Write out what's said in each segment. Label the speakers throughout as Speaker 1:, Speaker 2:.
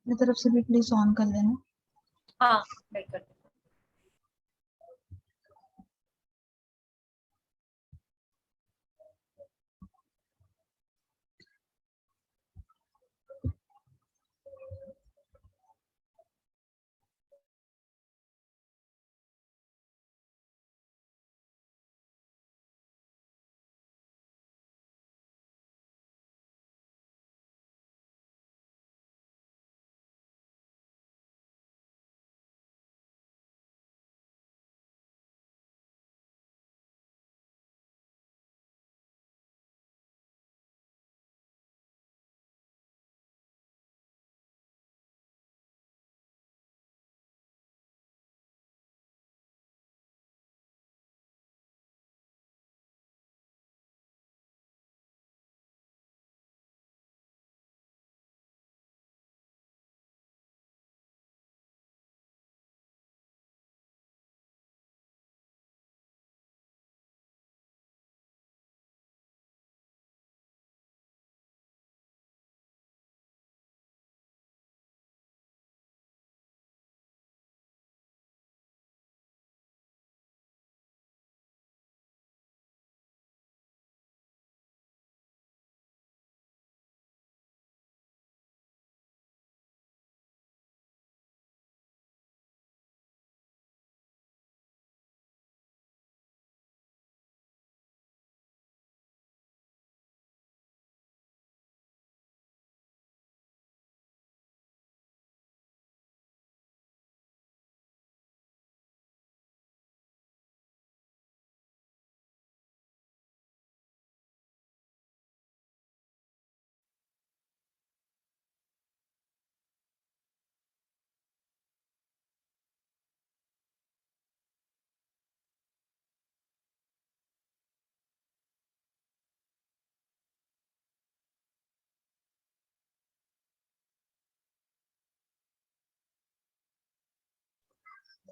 Speaker 1: मेरी तरफ से भी प्लीज ऑन कर देना।
Speaker 2: हाँ, वेट कर।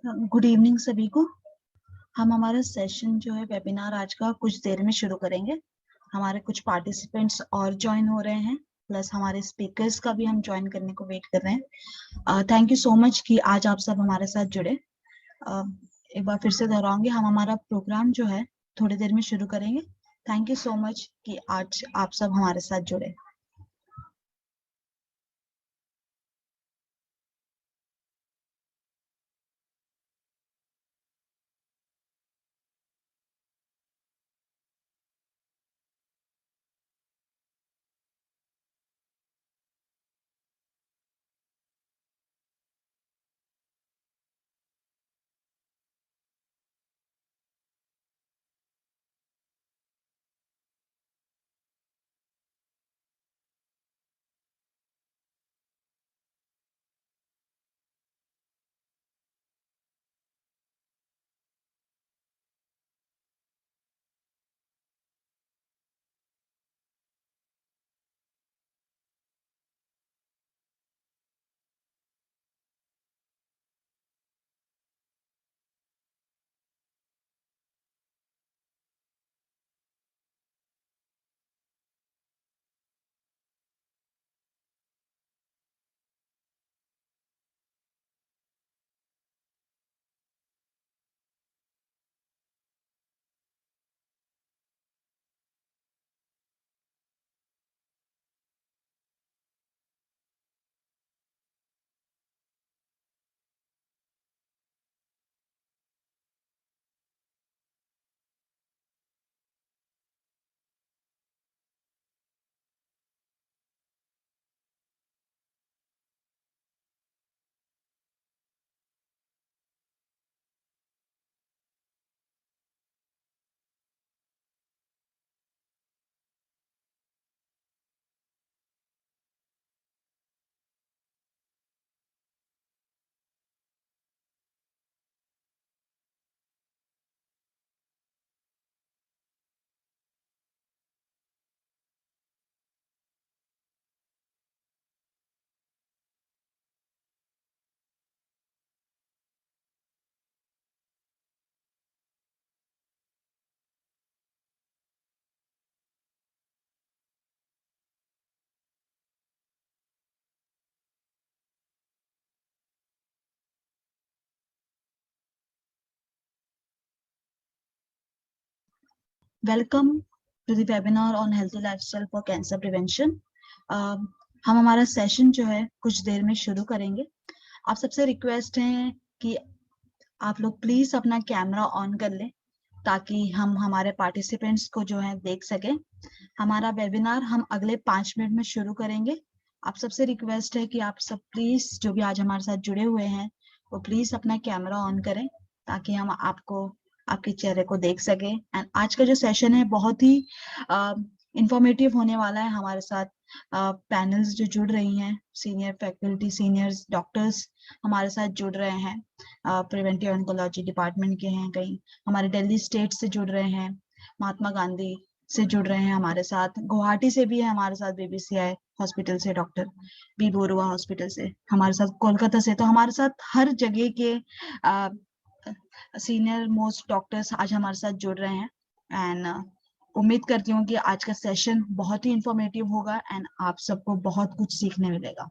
Speaker 1: गुड इवनिंग सभी को। हम हमारा सेशन जो है वेबिनार आज का कुछ देर में शुरू करेंगे। हमारे कुछ पार्टिसिपेंट्स और ज्वाइन हो रहे हैं, प्लस हमारे स्पीकर्स का भी हम ज्वाइन करने को वेट कर रहे हैं। थैंक यू सो मच कि आज आप सब हमारे साथ जुड़े। एक बार फिर से दोहराऊंगी, हम हमारा प्रोग्राम जो है थोड़ी देर में शुरू करेंगे। थैंक यू सो मच कि आज आप सब हमारे साथ जुड़े। Welcome to the webinar on healthy lifestyle for cancer prevention. हम हमारा सेशन जो है कुछ देर में शुरू करेंगे। आप सबसे रिक्वेस्ट है कि आप लोग प्लीज अपना कैमरा ऑन कर लें ताकि हम हमारे पार्टिसिपेंट्स को जो है देख सकें। हमारा वेबिनार हम अगले 5 मिनट में शुरू करेंगे। आप सबसे रिक्वेस्ट है कि आप सब प्लीज जो भी आज हमारे साथ जुड़े हुए हैं वो प्लीज अपना कैमरा ऑन करें ताकि हम आपको आपके चेहरे को देख सके। एंड आज का जो सेशन है बहुत ही इंफॉर्मेटिव होने वाला है। हमारे साथ पैनल्स जो जुड़ रही हैं, सीनियर फैकल्टी, सीनियर्स डॉक्टर्स हमारे साथ जुड़ रहे हैं। प्रिवेंटिव ऑन्कोलॉजी डिपार्टमेंट के हैं, कहीं हमारे दिल्ली स्टेट से जुड़ रहे हैं, महात्मा गांधी से जुड़ रहे हैं हमारे साथ, गुवाहाटी से भी है हमारे साथ, बीबीसीआई हॉस्पिटल से डॉक्टर बी बोरुआ हॉस्पिटल से हमारे साथ, कोलकाता से। तो हमारे साथ हर जगह के सीनियर मोस्ट डॉक्टर्स आज हमारे साथ जुड़ रहे हैं। एंड उम्मीद करती हूँ कि आज का सेशन बहुत ही इंफॉर्मेटिव होगा एंड आप सबको बहुत कुछ सीखने मिलेगा।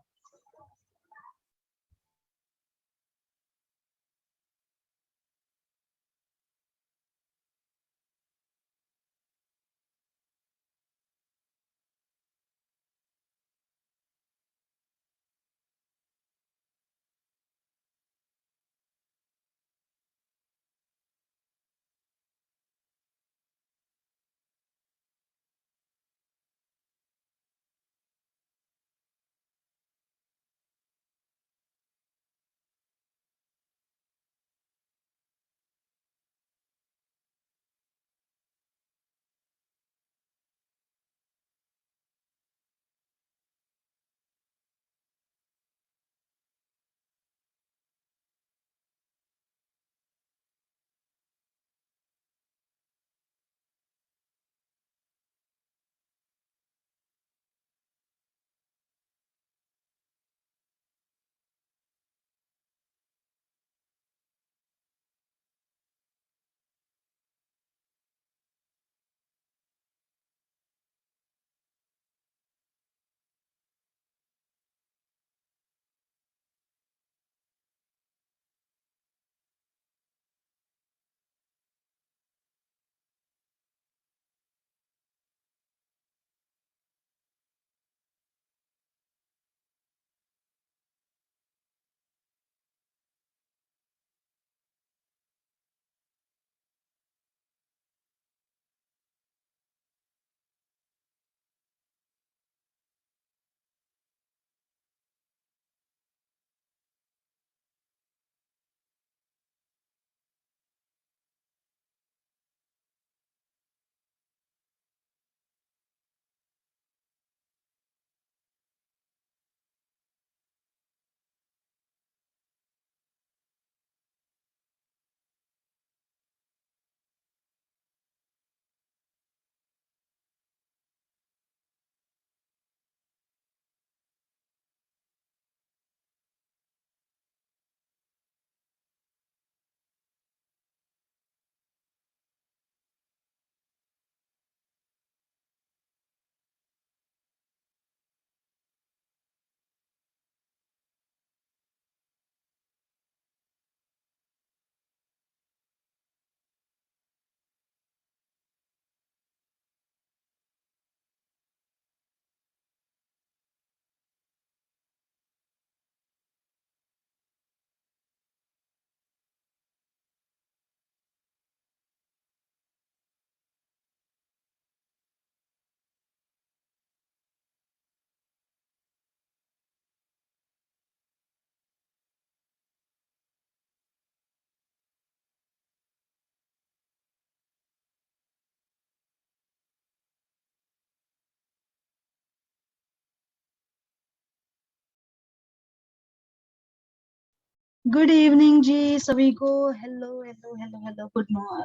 Speaker 1: गुड इवनिंग जी सभी को। Hello hello hello hello,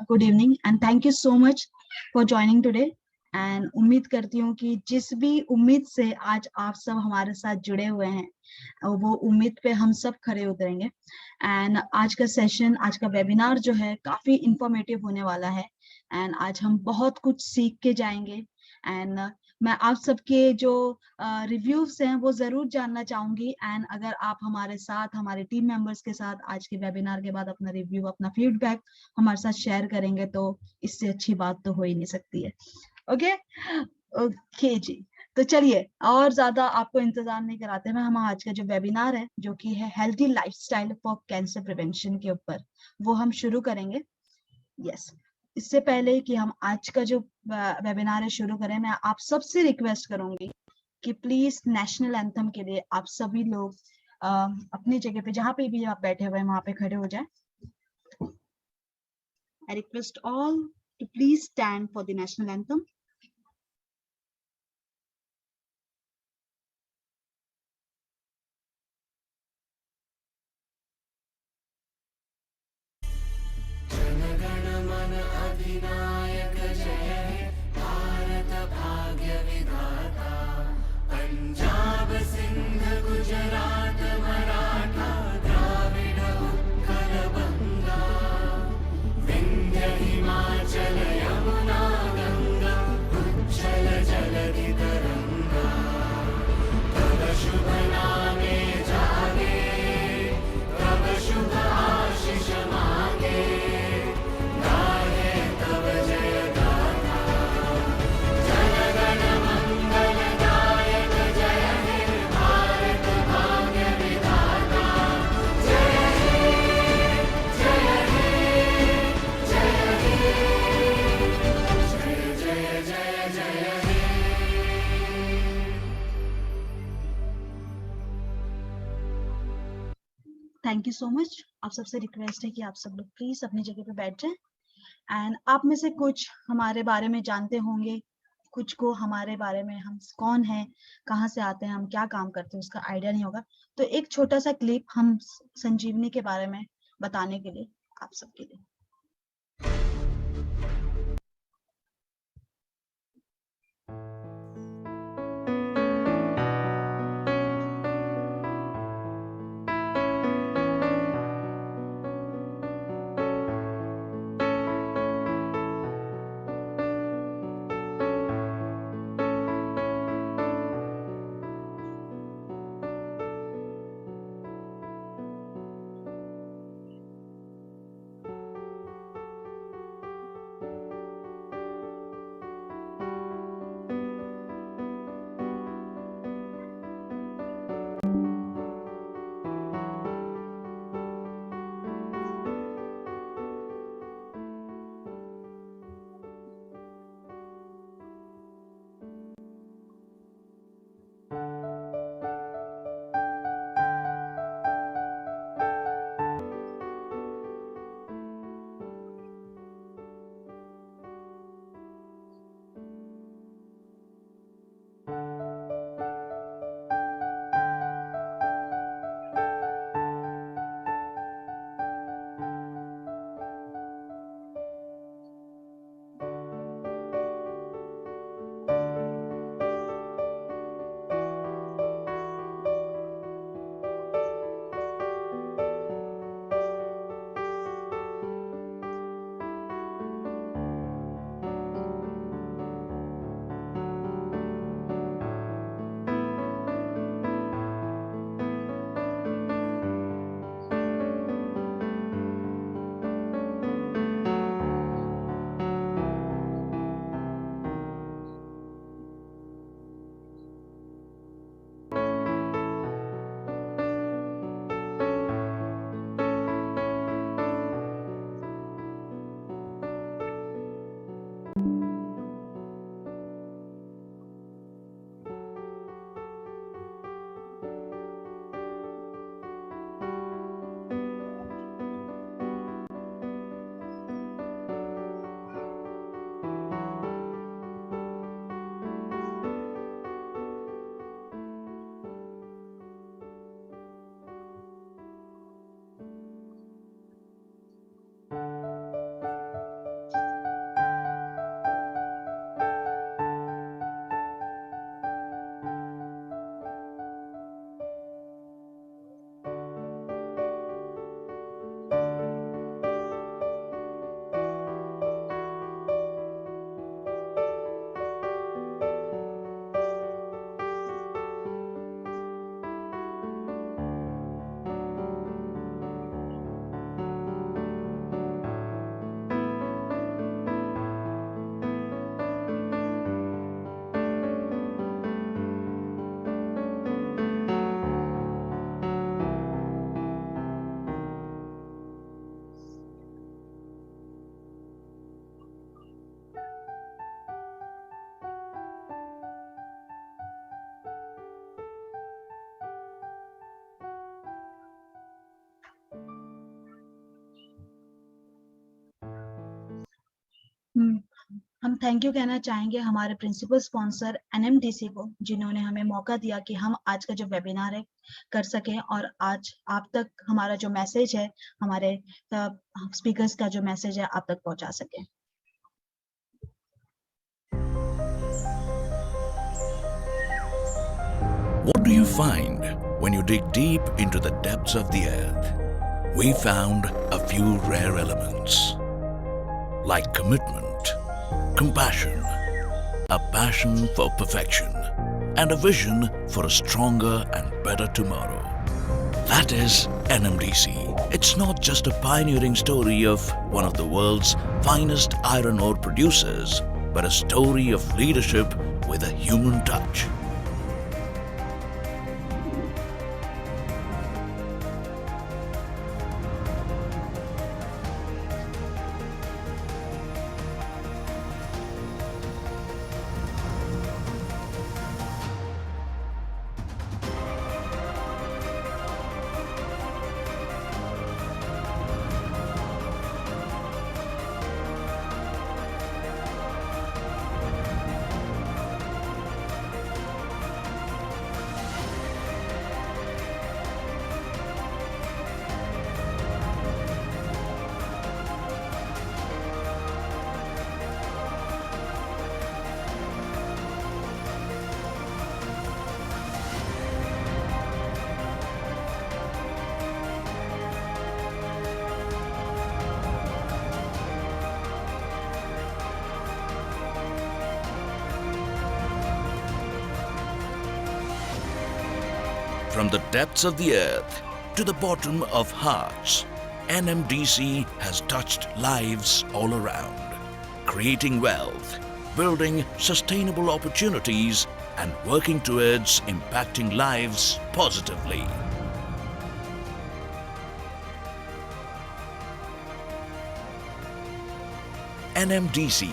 Speaker 1: good evening and thank you so much for joining today. And उम्मीद करती हूँ कि जिस भी उम्मीद से आज आप सब हमारे साथ जुड़े हुए हैं वो उम्मीद पे हम सब खरे उतरेंगे। एंड आज का सेशन, आज का वेबिनार जो है काफी इंफॉर्मेटिव होने वाला है। एंड आज हम बहुत कुछ सीख के जाएंगे। एंड मैं आप सबके जो रिव्यूज हैं वो जरूर जानना चाहूंगी। एंड अगर आप हमारे साथ, हमारे टीम मेंबर्स के साथ आज के वेबिनार के बाद अपना रिव्यू, अपना फीडबैक हमारे साथ शेयर करेंगे तो इससे अच्छी बात तो हो ही नहीं सकती है। ओके ओके जी, तो चलिए और ज्यादा आपको इंतजार नहीं कराते हुए हम आज का जो वेबिनार है जो कि है healthy lifestyle for cancer prevention के ऊपर, वो हम शुरू करेंगे। यस, इससे पहले कि हम आज का जो वेबिनार है शुरू करें, मैं आप सबसे रिक्वेस्ट करूंगी कि प्लीज नेशनल एंथम के लिए आप सभी लोग अपनी जगह पे जहां पे भी आप बैठे हुए हैं वहां पे खड़े हो जाएं। I request all to please stand for the national anthem.
Speaker 3: जनगण मन अधिनायक जय हे भारत भाग्य विधाता पंजाब सिंध गुजरात मराठा द्राविड उत्कल बंगा विंध्य हिमाचल यमुना गंगा उज्जल जलधि तरंगा तव शुभ नामे जागे तव शुभ आशीष मांगे गाहे तव जय गाथा जनगण मंगलदायक जय हे भारत भाग्य विधाता जय हे जय हे जय हे जय जय जय जय हे।
Speaker 1: Thank you so much. आप सबसे रिक्वेस्ट है कि आप सब लोग प्लीज अपनी जगह पे बैठ जाएं। एंड आप में से कुछ हमारे बारे में जानते होंगे, कुछ को हमारे बारे में, हम कौन हैं, कहाँ से आते हैं, हम क्या काम करते हैं उसका आइडिया नहीं होगा। तो एक छोटा सा क्लिप हम संजीवनी के बारे में बताने के लिए आप सबके लिए। हम थैंक यू कहना चाहेंगे हमारे प्रिंसिपल स्पॉन्सर एनएमडीसी को, जिन्होंने हमें मौका दिया कि हम आज का जो वेबिनार है कर सकें और आज आप तक हमारा जो मैसेज है, हमारे स्पीकर्स का जो मैसेज है आप तक पहुंचा सकें।
Speaker 4: What do you find when you dig deep into the depths of the earth? We found a few rare elements, like commitment, compassion, a passion for perfection, and a vision for a stronger and better tomorrow. That is NMDC. It's not just a pioneering story of one of the world's finest iron ore producers, but a story of leadership with a human touch. From the depths of the earth to the bottom of hearts, NMDC has touched lives all around, creating wealth, building sustainable opportunities, and working towards impacting lives positively. NMDC,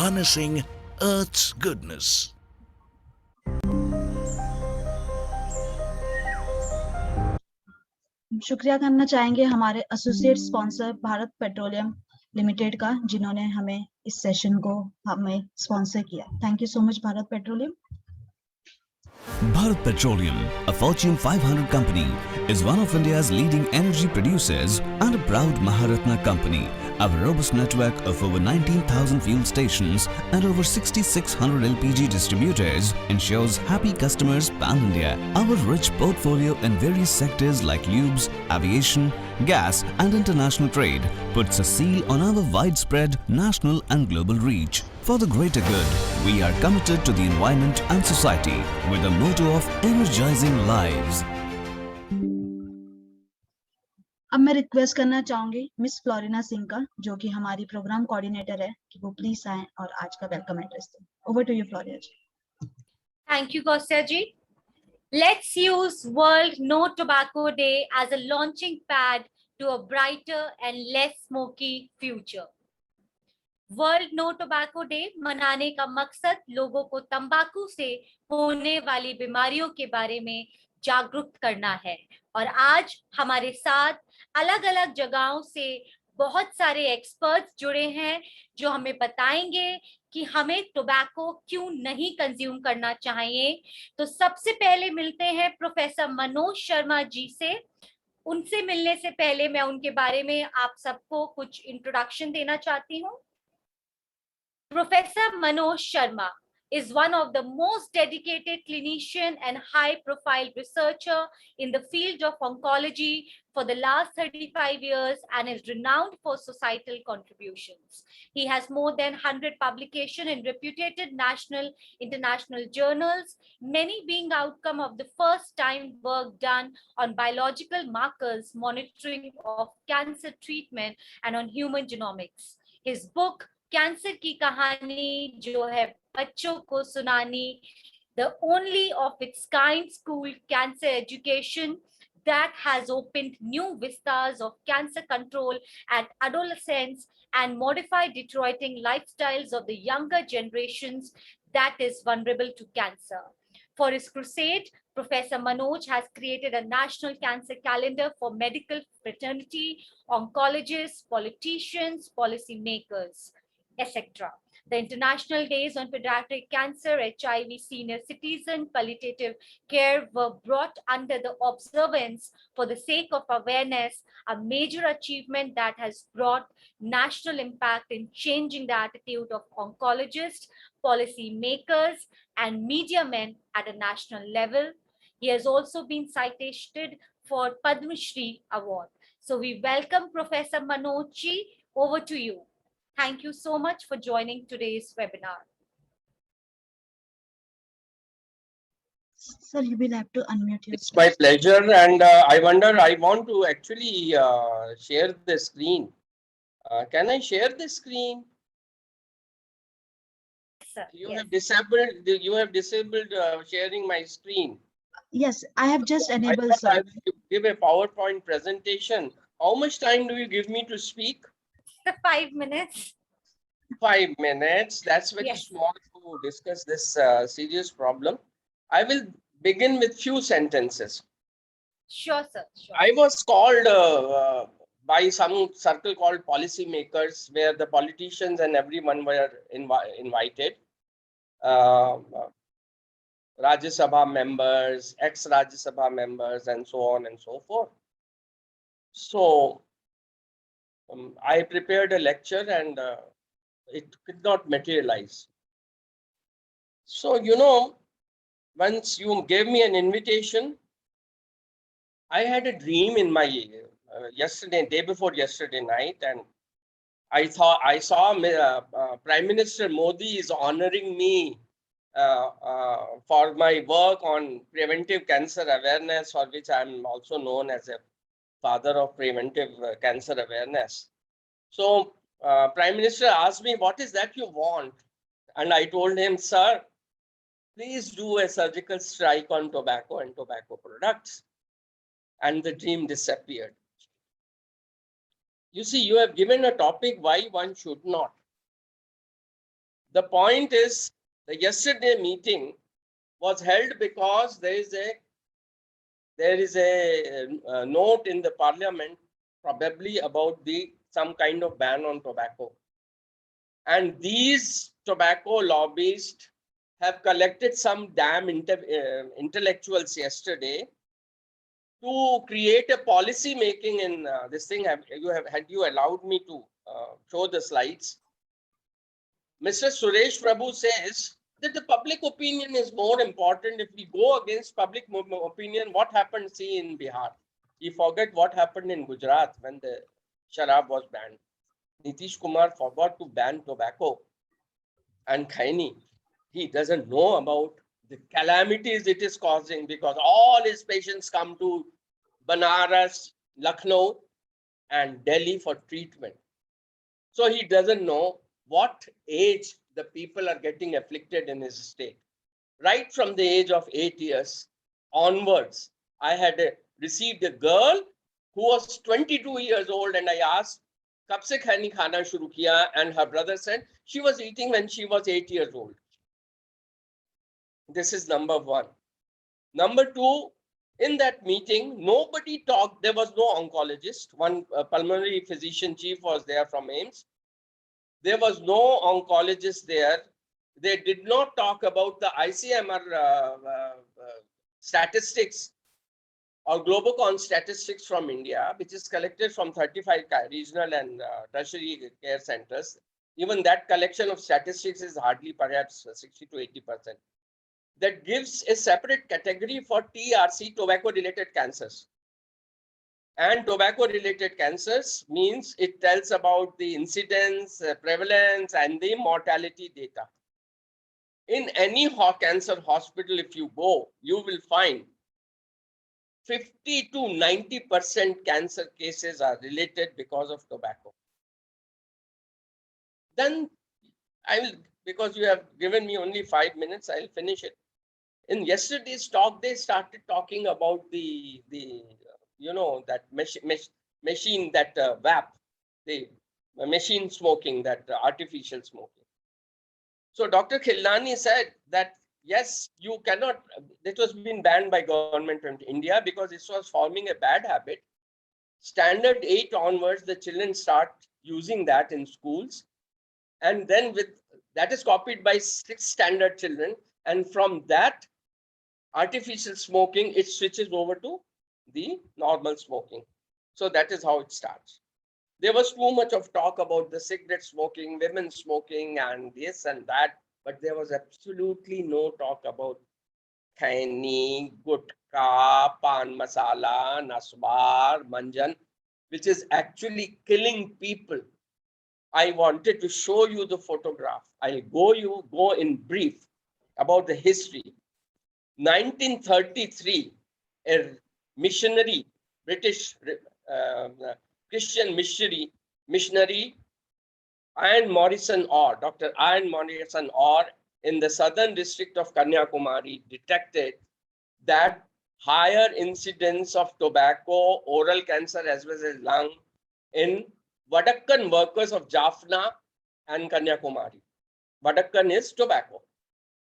Speaker 4: harnessing Earth's goodness.
Speaker 1: शुक्रिया करना चाहेंगे हमारे associate sponsor Bharat petroleum limited का, जिन्होंने हमें इस session को हमें स्पॉन्सर किया। Thank you so much Bharat petroleum.
Speaker 5: Bharat Petroleum, a Fortune 500 company, is one of India's leading energy producers and a proud Maharatna company. Our robust network of over 19,000 fuel stations and over 6,600 LPG distributors ensures happy customers pan-India. Our rich portfolio in various sectors like lubes, aviation, gas and international trade puts a seal on our widespread national and global reach. For the greater good, we are committed to the environment and society with the motto of energizing lives.
Speaker 1: अब मैं request करना चाहूंगी miss Florina Singh का, जो कि हमारी programme coordinator है, कि वो प्लीज आए और आज का वेलकम एड्रेस दें। Over to you Florina ji.
Speaker 2: Thank you, Kostya ji. Let's use World No Tobacco Day as a launching pad to a brighter and less smoky future. World No Tobacco Day मनाने का मकसद लोगों को तंबाकू से होने वाली बीमारियों के बारे में जागरूक करना है। और आज हमारे साथ अलग अलग जगहों से बहुत सारे एक्सपर्ट्स जुड़े हैं जो हमें बताएंगे कि हमें टोबैको क्यों नहीं कंज्यूम करना चाहिए। तो सबसे पहले मिलते हैं प्रोफेसर मनोज शर्मा जी से। उनसे मिलने से पहले मैं उनके बारे में आप सबको कुछ इंट्रोडक्शन देना चाहती हूँ। Professor Manoj Sharma is one of the most dedicated clinician and high-profile researcher in the field of oncology for the last 35 years and is renowned for societal contributions. He has more than 100 publications in reputed national, international journals, many being outcome of the first-time work done on biological markers, monitoring of cancer treatment, and on human genomics. His book, cancer की कहानी जो है बच्चों को सुनानी, the only of its kind school cancer education that has opened new vistas of cancer control at adolescents and modified deteriorating lifestyles of the younger generations that is vulnerable to cancer. For his crusade, Professor Manoj has created a national cancer calendar for medical fraternity, oncologists, politicians, policymakers, etc. The International Days on Pediatric Cancer, HIV, Senior Citizen, Palliative Care were brought under the observance for the sake of awareness, a major achievement that has brought national impact in changing the attitude of oncologists, policy makers, and media men at a national level. He has also been cited for Padma Shri Award. So we welcome Professor Manoj Ji. Over to you. Thank you so much for joining today's webinar.
Speaker 1: Sir, you will have to unmute
Speaker 6: It's
Speaker 1: yourself.
Speaker 6: my pleasure, and I want to actually share the screen. Can I share the screen?
Speaker 2: Sir,
Speaker 6: You
Speaker 2: yes.
Speaker 6: have disabled. You have disabled sharing my screen.
Speaker 1: Yes, I have just
Speaker 6: I
Speaker 1: enabled,
Speaker 6: thought I
Speaker 1: sir.
Speaker 6: will give a PowerPoint presentation. How much time do you give me to speak?
Speaker 2: 5 minutes.
Speaker 6: 5 minutes. That's very
Speaker 2: Yes.
Speaker 6: small to discuss this serious problem. I will begin with few sentences.
Speaker 2: Sure, sir. Sure.
Speaker 6: I was called by some circle called policy makers, where the politicians and everyone were invited. Rajya Sabha members, ex-Rajya Sabha members, and so on and so forth. So I prepared a lecture, and it could not materialize. So, once you gave me an invitation, I had a dream in my day before yesterday night, and I saw Prime Minister Modi is honoring me for my work on preventive cancer awareness, for which I am also known as a father of preventive cancer awareness. So Prime Minister asked me, what is that you want? And I told him, sir, please do a surgical strike on tobacco and tobacco products. And the dream disappeared. You see, you have given a topic why one should not. The point is, the yesterday meeting was held because there is a note in the parliament, probably about some kind of ban on tobacco. And these tobacco lobbyists have collected some damn intellectuals yesterday to create a policy making in this thing. Had you allowed me to show the slides? Mr. Suresh Prabhu says that the public opinion is more important. If we go against public opinion, what happened, see, in Bihar? You forget what happened in Gujarat when the sharab was banned. Nitish Kumar forgot to ban tobacco and khaini. He doesn't know about the calamities it is causing, because all his patients come to Banaras, Lucknow, and Delhi for treatment. So he doesn't know what age the people are getting afflicted in his state. Right from the age of 8 years onwards, I had received a girl who was 22 years old, and I asked, "Kab se khani khana shuru kiya?" And her brother said she was eating when she was 8 years old. This is number one. Number two, in that meeting, nobody talked. There was no oncologist. One pulmonary physician chief was there from AIIMS. There was no oncologist there. They did not talk about the ICMR statistics or Globocon statistics from India, which is collected from 35 regional and tertiary care centers. Even that collection of statistics is hardly perhaps 60 to 80%. That gives a separate category for TRC, tobacco-related cancers. And tobacco-related cancers means it tells about the incidence, prevalence, and the mortality data. In any cancer hospital, if you go, you will find 50 to 90% cancer cases are related because of tobacco. Then I will, because you have given me only 5 minutes, I'll finish it. In yesterday's talk, they started talking about that machine, that VAP, the machine smoking, that artificial smoking. So Dr. Khilnani said that, yes, you cannot, it was been banned by government in India because it was forming a bad habit. Standard 8 onwards, the children start using that in schools. And then with That is copied by 6th standard children. And from that artificial smoking, it switches over to the normal smoking. So that is how it starts. There was too much of talk about the cigarette smoking, women smoking, and this and that, but there was absolutely no talk about khaini, gutka, pan masala, nasbar, manjan, which is actually killing people. I wanted to show you the photograph. I'll go in brief about the history. 1933, a missionary, British Christian missionary, Dr. Ian Morrison Orr, in the southern district of Kanyakumari, detected that higher incidence of tobacco, oral cancer, as well as lung in Vadakkan workers of Jaffna and Kanyakumari. Vadakkan is tobacco.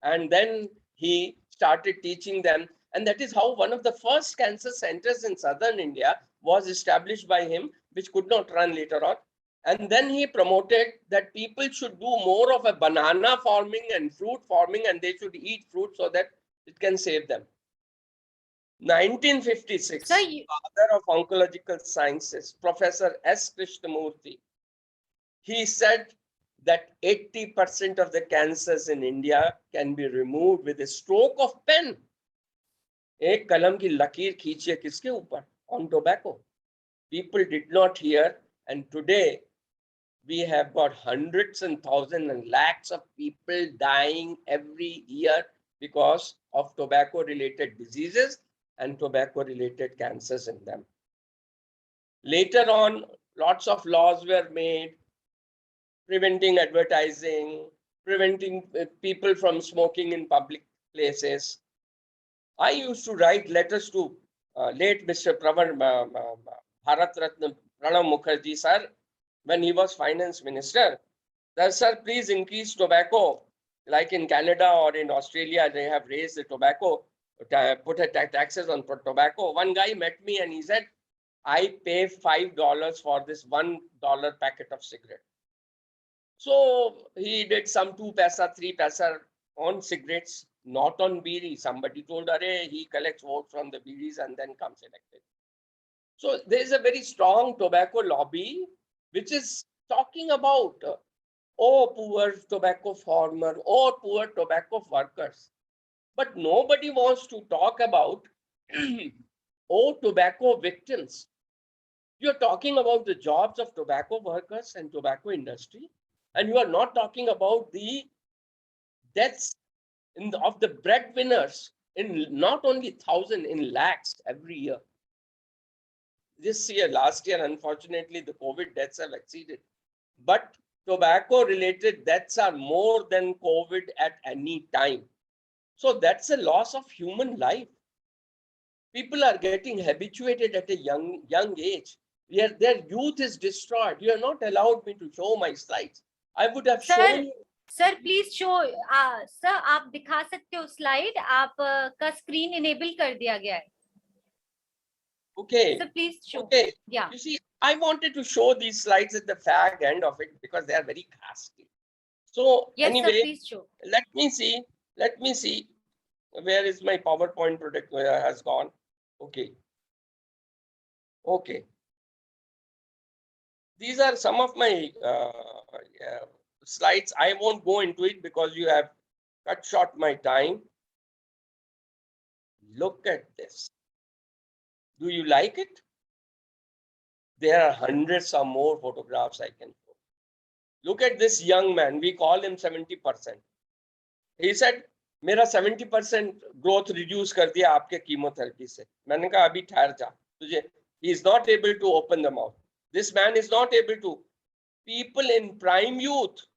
Speaker 6: And then he started teaching them. And that is how one of the first cancer centers in southern India was established by him, which could not run later on. And then he promoted that people should do more of a banana farming and fruit farming, and they should eat fruit so that it can save them. 1956, father of oncological sciences, Professor S. Krishnamurthy, he said that 80% of the cancers in India can be removed with a stroke of pen. एक कलम की लकीर खींचिए किसके ऊपर? On tobacco. People did not hear, and today we have got hundreds and thousands and lakhs of people dying every year because of tobacco-related diseases and tobacco-related cancers in them. Later on, lots of laws were made, preventing advertising, preventing people from smoking in public places. I used to write letters to late Mr. Bharat Ratna Pranab Mukherjee sir, when he was finance minister, that sir, please increase tobacco. Like in Canada or in Australia, they have raised the tobacco, put taxes on tobacco. One guy met me and he said, I pay $5 for this $1 packet of cigarette. So he did some 2 paisa, 3 paisa on cigarettes, not on bidi. Somebody told, Arey, he collects votes from the bidis and then comes elected. So there is a very strong tobacco lobby, which is talking about, oh, poor tobacco farmer, oh, poor tobacco workers. But nobody wants to talk about, oh, tobacco victims. You're talking about the jobs of tobacco workers and tobacco industry, and you are not talking about the deaths of the breadwinners in not only thousands, in lakhs every year. This year, last year, unfortunately, the COVID deaths have exceeded. But tobacco-related deaths are more than COVID at any time. So that's a loss of human life. People are getting habituated at a young age. Their youth is destroyed. You are not allowed me to show my slides. I would have shown you.
Speaker 2: Sir please show sir आप दिखा सकते हो slide आप का screen enable कर दिया गया है
Speaker 6: Okay.
Speaker 2: Sir please show
Speaker 6: Okay.
Speaker 2: Yeah.
Speaker 6: You see, I wanted to show these slides at the fag end of it because they are very casty. So
Speaker 2: Yes,
Speaker 6: anyway,
Speaker 2: sir, please show.
Speaker 6: Let me see. Where is my PowerPoint product has gone? Okay. Okay. These are some of my slides. I won't go into it because you have cut short my time. Look at this. Do you like it? There are hundreds or more photographs I can show. Look at this young man. We call him 70%. He said, मेरा 70% growth reduce कर दिया आपके chemotherapy से. मैंने कहा अभी ठहर जा. तुझे. He is not able to open the mouth. This man is not able to. People in prime youth,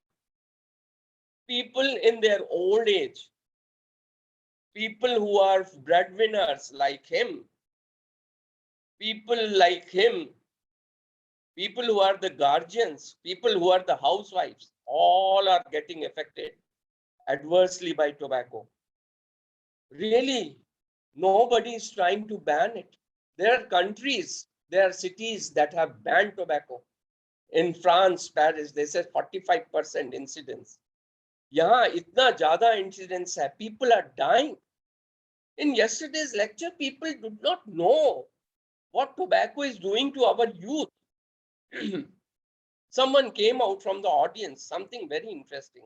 Speaker 6: people in their old age, people who are breadwinners like him, people like him, people who are the guardians, people who are the housewives, all are getting affected adversely by tobacco. Really, nobody is trying to ban it. There are countries, there are cities that have banned tobacco. In France, Paris, they said 45% incidence. यहाँ इतना ज़्यादा incidence है, people are dying. In yesterday's lecture, people did not know what tobacco is doing to our youth. Someone came out from the audience, something very interesting.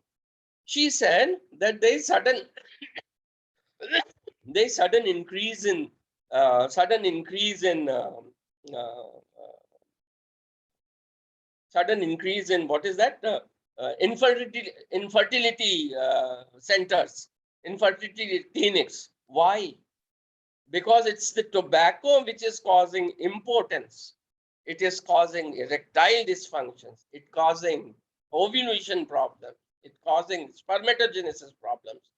Speaker 6: She said that there is sudden increase in sudden increase in what is that infertility centers, infertility clinics. Why? Because it's the tobacco which is causing impotence. It is causing erectile dysfunctions. It causing ovulation problems. It causing spermatogenesis problems.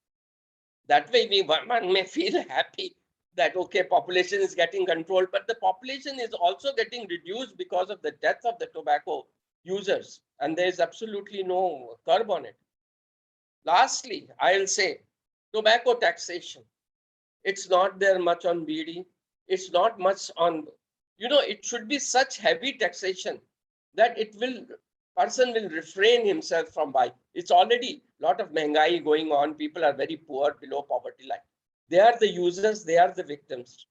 Speaker 6: That way, one may feel happy that, okay, population is getting controlled, but the population is also getting reduced because of the death of the tobacco users, and there is absolutely no curb on it. Lastly, I'll say tobacco taxation. It's not there much on BD. It's not much on, it should be such heavy taxation that person will refrain himself from buying. It's already a lot of mehengai going on. People are very poor, below poverty line. They are the users, they are the victims.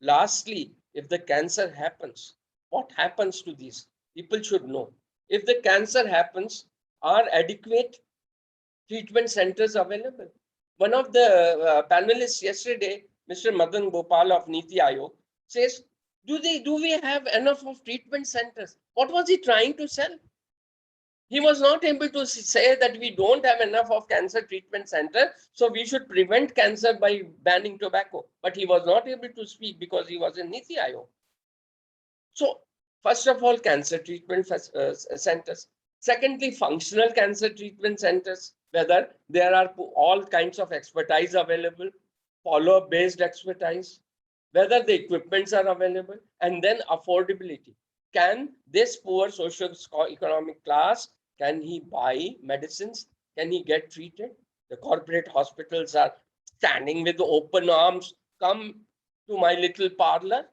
Speaker 6: Lastly, if the cancer happens, what happens to these? People should know. If the cancer happens, are adequate treatment centers available? One of the panelists yesterday, Mr. Madan Gopal of Niti Aayog, says, do we have enough of treatment centers? What was he trying to sell? He was not able to say that we don't have enough of cancer treatment center, so we should prevent cancer by banning tobacco. But he was not able to speak because he was in Niti Aayog. So first of all, cancer treatment centers. Secondly, functional cancer treatment centers, whether there are all kinds of expertise available, follow-up based expertise, whether the equipments are available, and then affordability. Can this poor socio-economic class, can he buy medicines? Can he get treated? The corporate hospitals are standing with open arms. Come to my little parlor,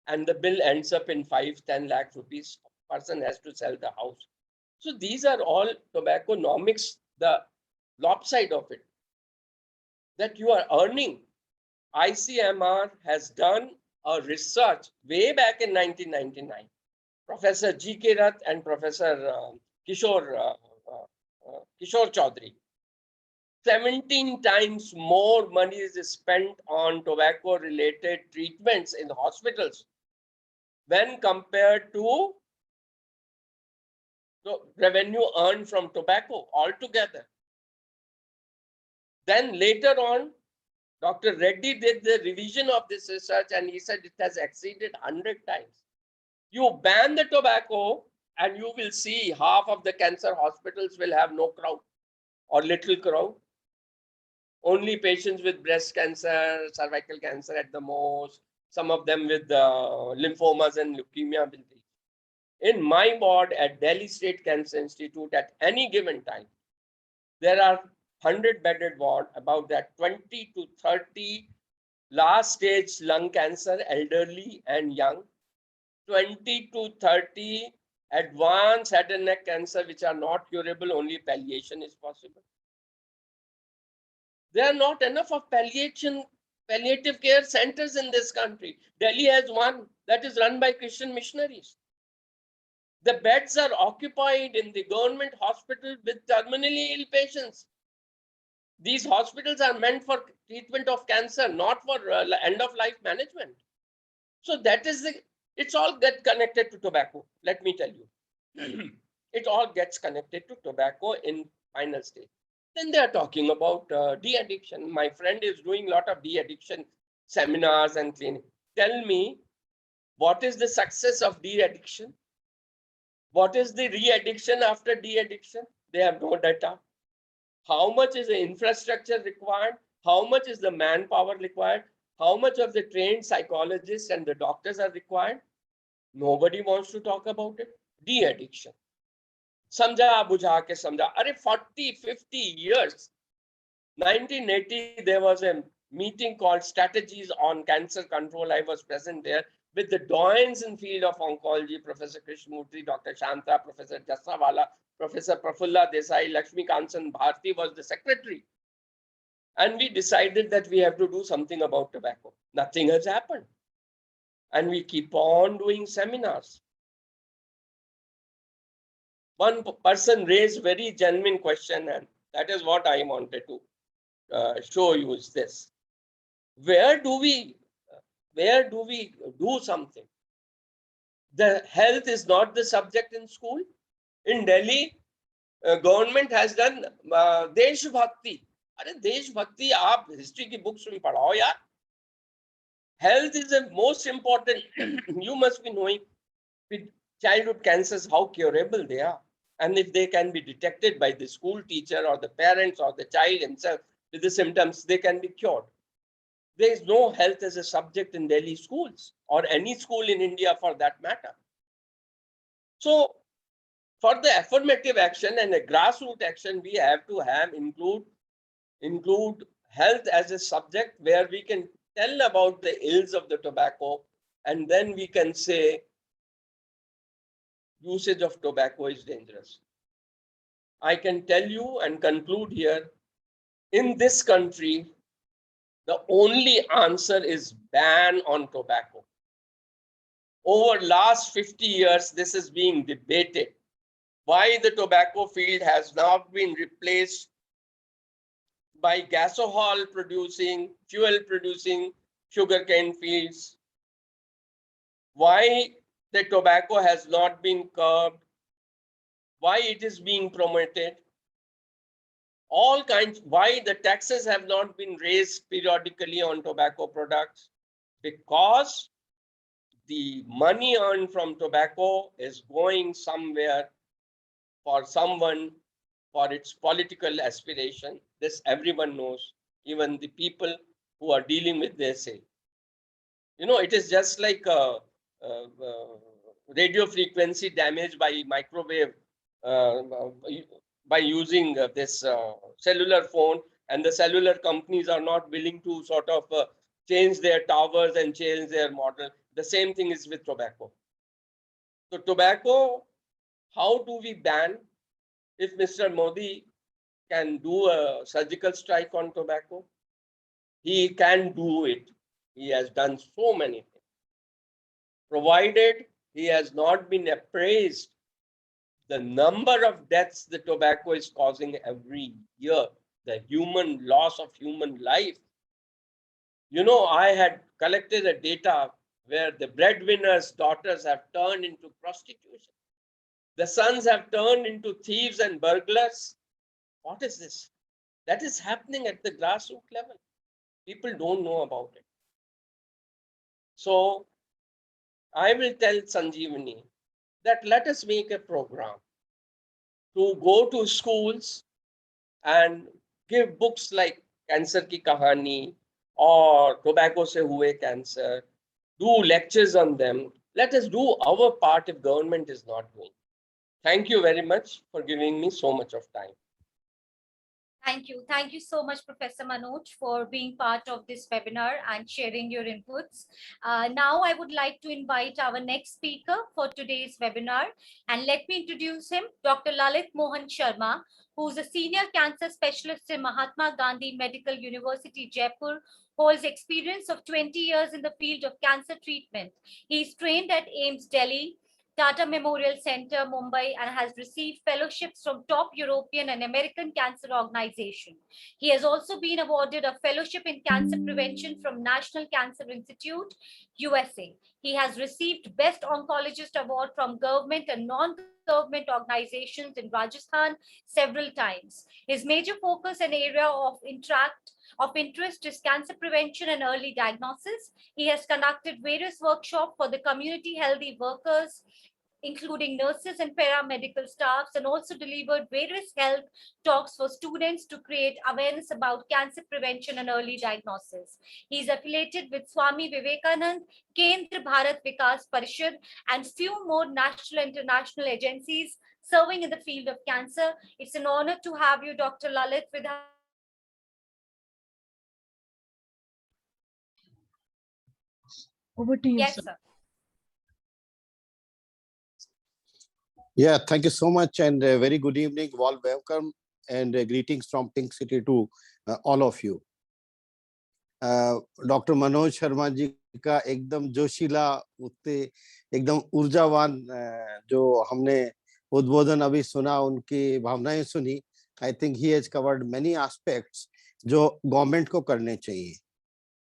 Speaker 6: and the bill ends up in 5-10 lakh rupees. Person has to sell the house. So these are all tobacconomics, the lopside of it, that you are earning. ICMR has done a research way back in 1999. Professor G.K. Rath and Professor Kishore Chaudhary. 17 times more money is spent on tobacco-related treatments in hospitals when compared to the revenue earned from tobacco altogether. Then later on, Dr. Reddy did the revision of this research and he said it has exceeded 100 times. You ban the tobacco and you will see half of the cancer hospitals will have no crowd or little crowd. Only patients with breast cancer, cervical cancer at the most, some of them with lymphomas and leukemia will be. In my ward at Delhi State Cancer Institute, at any given time, there are 100-bedded ward, about that 20 to 30 last stage lung cancer, elderly and young, 20 to 30 advanced head and neck cancer, which are not curable, only palliation is possible. There are not enough of palliative care centers in this country. Delhi has one that is run by Christian missionaries. The beds are occupied in the government hospital with terminally ill patients. These hospitals are meant for treatment of cancer, not for end of life management. So that is it's all get connected to tobacco. Let me tell you, it all gets connected to tobacco in final stage. Then they are talking about de-addiction. My friend is doing a lot of de-addiction seminars and clinic. Tell me, what is the success of de-addiction? What is the re-addiction after de-addiction? They have no data. How much is the infrastructure required? How much is the manpower required? How much of the trained psychologists and the doctors are required? Nobody wants to talk about it. De-addiction. Samjha bujha ke samjha. Are 40-50 years. 1980, there was a meeting called Strategies on Cancer Control. I was present there with the doyens in field of oncology, Professor Krishnamurthy, Dr. Shanta, Professor Jassawala, Professor Prafulla Desai, Lakshmi Kansan Bharti was the secretary. And we decided that we have to do something about tobacco. Nothing has happened. And we keep on doing seminars. One person raised very genuine question, and that is what I wanted to show you is this. Where do we do something? The health is not the subject in school. In Delhi, government has done Desh Bhakti. अरे देश भक्ति आप history की books में पढ़ाओ यार. Health is the most important. You must be knowing with childhood cancers how curable they are, and if they can be detected by the school teacher or the parents or the child himself with the symptoms, they can be cured. There is no health as a subject in Delhi schools or any school in India for that matter. So for the affirmative action and a grassroots action, we have to include health as a subject where we can tell about the ills of the tobacco, and then we can say usage of tobacco is dangerous. I can tell you and conclude here, in this country, the only answer is ban on tobacco. Over last 50 years, this is being debated. Why the tobacco field has now been replaced by gasohol producing, fuel producing sugarcane fields. Why the tobacco has not been curbed, why it is being promoted, all kinds, why the taxes have not been raised periodically on tobacco products, because the money earned from tobacco is going somewhere for someone for its political aspiration. This everyone knows, even the people who are dealing with their sale. You know, it is just like radio frequency damage by microwave by using this cellular phone, and the cellular companies are not willing to sort of change their towers and change their model. The same thing is with tobacco. So tobacco, how do we ban? If Mr. Modi can do a surgical strike on tobacco, he can do it. He has done so many things, provided he has not been appraised the number of deaths the tobacco is causing every year, the human loss of human life. You know, I had collected a data where the breadwinners' daughters have turned into prostitution. The sons have turned into thieves and burglars. What is this? That is happening at the grassroots level. People don't know about it. So I will tell Sanjeevani that let us make a program to go to schools and give books like Cancer Ki Kahani or Tobacco Se Hue Cancer, do lectures on them. Let us do our part if government is not doing. Thank you very much for giving me so much of time.
Speaker 2: Thank you. Thank you so much, Professor Manoj, for being part of this webinar and sharing your inputs. Now I would like to invite our next speaker for today's webinar, and let me introduce him, Dr. Lalit Mohan Sharma, who's a senior cancer specialist in Mahatma Gandhi Medical University, Jaipur, holds experience of 20 years in the field of cancer treatment. He's trained at AIIMS Delhi, Tata Memorial Center, Mumbai, and has received fellowships from top European and American cancer organizations. He has also been awarded a fellowship in cancer prevention from National Cancer Institute, USA. He has received Best Oncologist Award from government and non-government organizations in Rajasthan several times. His major focus and area of interest is cancer prevention and early diagnosis. He has conducted various workshops for the community healthy workers, including nurses and paramedical staffs, and also delivered various health talks for students to create awareness about cancer prevention and early diagnosis. He is affiliated with Swami Vivekanand, Kendra Bharat Vikas Parishad, and few more national and international agencies serving in the field of cancer. It's an honor to have you, Dr. Lalit, with us.
Speaker 1: Over to you,
Speaker 2: Yes,
Speaker 1: sir.
Speaker 2: sir.
Speaker 7: Yeah, thank you so much, and very good evening, warm welcome, and greetings from Pink City to all of you. Doctor Manoj Sharma ji का एकदम जोशीला, उतने एकदम ऊर्जावान जो हमने उद्बोधन अभी सुना, उनकी भावनाएं सुनी. I think he has covered many aspects जो गवर्नमेंट को करने चाहिए.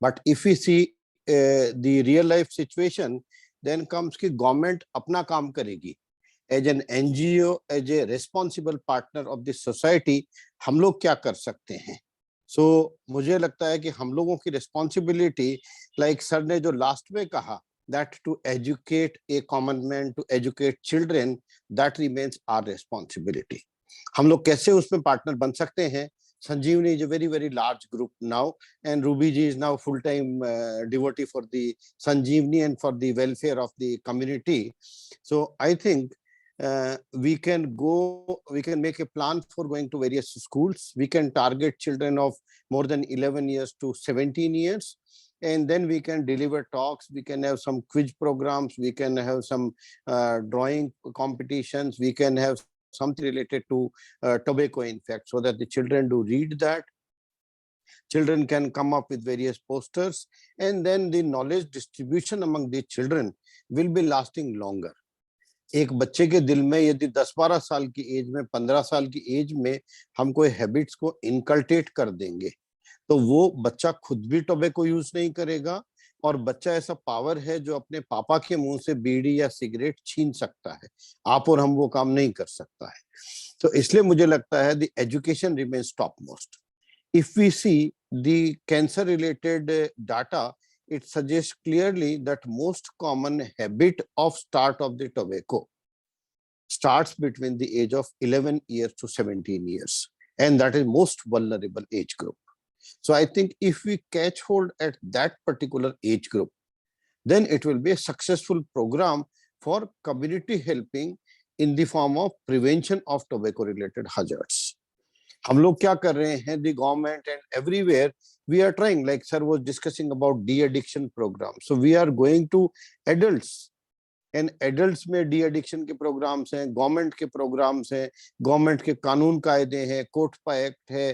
Speaker 7: But if you see the real life situation, then comes कि गवर्नमेंट अपना काम करेगी. As an NGO, as a responsible partner of the society, हम लोग क्या कर सकते हैं? मुझे लगता है कि हम लोगों की रिस्पॉन्सिबिलिटी, लाइक सर ने जो लास्ट में कहा, that to educate a common man, to educate children, that remains our responsibility. हम लोग कैसे उसमें पार्टनर बन सकते हैं? Sanjeevani is a very, very large group now, and Ruby ji is now full-time devotee for the Sanjeevani and for the welfare of the community. So I think we can make a plan for going to various schools. We can target children of more than 11 years to 17 years. And then we can deliver talks, we can have some quiz programs, we can have some drawing competitions, we can have something related to tobacco, in fact, so that the children do read that. Children can come up with various posters, and then the knowledge distribution among the children will be lasting longer. एक बच्चे के दिल में यदि 10-12 साल की as में, 15 साल की एज में हम कोई हैबिट्स को इनकल्टेट कर देंगे, तो वो बच्चा खुद भी टोबैको यूज नहीं करेगा, और बच्चा ऐसा पावर है जो अपने पापा के मुंह से बीड़ी या सिगरेट छीन सकता है. आप और हम वो काम नहीं कर सकता है. तो इसलिए मुझे लगता है the education remains top most. If we see the cancer related data, it suggests clearly that most common habit of start of the tobacco starts between the age of 11 years to 17 years, and that is most vulnerable age group. So I think if we catch hold at that particular age group, then it will be a successful program for community helping in the form of prevention of tobacco related hazards. हम लोग क्या कर रहे हैं? The government and everywhere we are trying, like sir was discussing about de-addiction program. So we are going to adults, and adults में de-addiction के programs हैं, government के programs हैं, government के कानून कायदे हैं, कोटपा एक्ट है,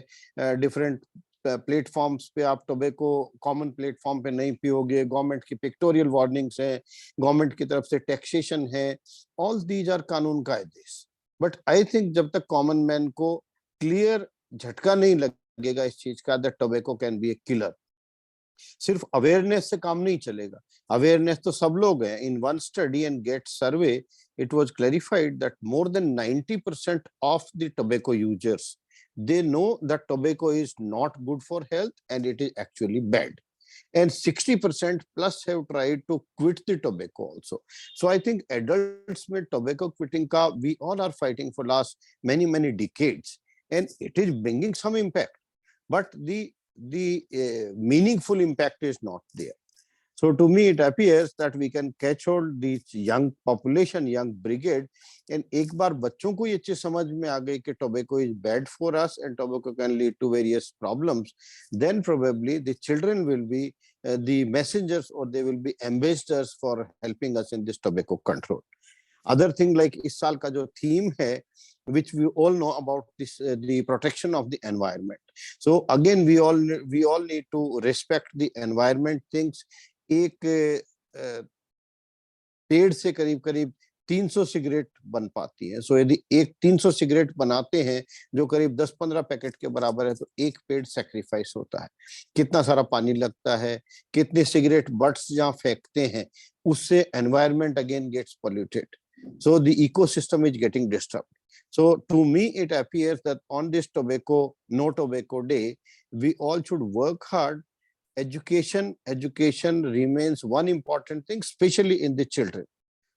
Speaker 7: different प्लेटफॉर्म्स पे आप टोबैको कॉमन प्लेटफॉर्म पे नहीं पियोगे, गवर्नमेंट की पिक्टोरियल वार्निंग्स है, गवर्नमेंट की तरफ से टैक्सेशन है, ऑल दीज आर कानून कायदे. बट आई थिंक जब तक कॉमन मैन को क्लियर झटका नहीं लगेगा इस चीज का, that tobacco can be a killer, सिर्फ अवेयरनेस से काम नहीं चलेगा. अवेयरनेस तो सब लोग हैं. इन वन स्टडी एंड गेट survey, it was clarified that more than 90% of the tobacco users, they know that tobacco is not good for health and it is actually bad, and 60% plus have tried to quit the tobacco also. So I think adults में tobacco quitting का we all are fighting for last many decades, and it is bringing some impact, but the meaningful impact is not there. So to me it appears that we can catch hold this young population, young brigade, and एक बार बच्चों को ये चीज समझ में आ गई कि tobacco is bad for us and tobacco can lead to various problems, then probably the children will be the messengers, or they will be ambassadors for helping us in this tobacco control. Other thing, like इस साल का जो theme है, which we all know about this, the protection of the environment. So again we all need to respect the environment things. एक पेड़ से करीब 300 cigarette बन पाती है. सो यदि एक 300 सिगरेट बनाते हैं जो करीब 10-15 पैकेट के बराबर है, तो एक पेड़ सैक्रिफाइस होता है. कितना सारा पानी लगता है, कितने सिगरेट बट्स जहाँ फेंकते हैं, उससे environment again gets polluted. So the ecosystem is getting disturbed. So to me it appears that on this no tobacco day, we all should work hard. Education remains one important thing, especially in the children.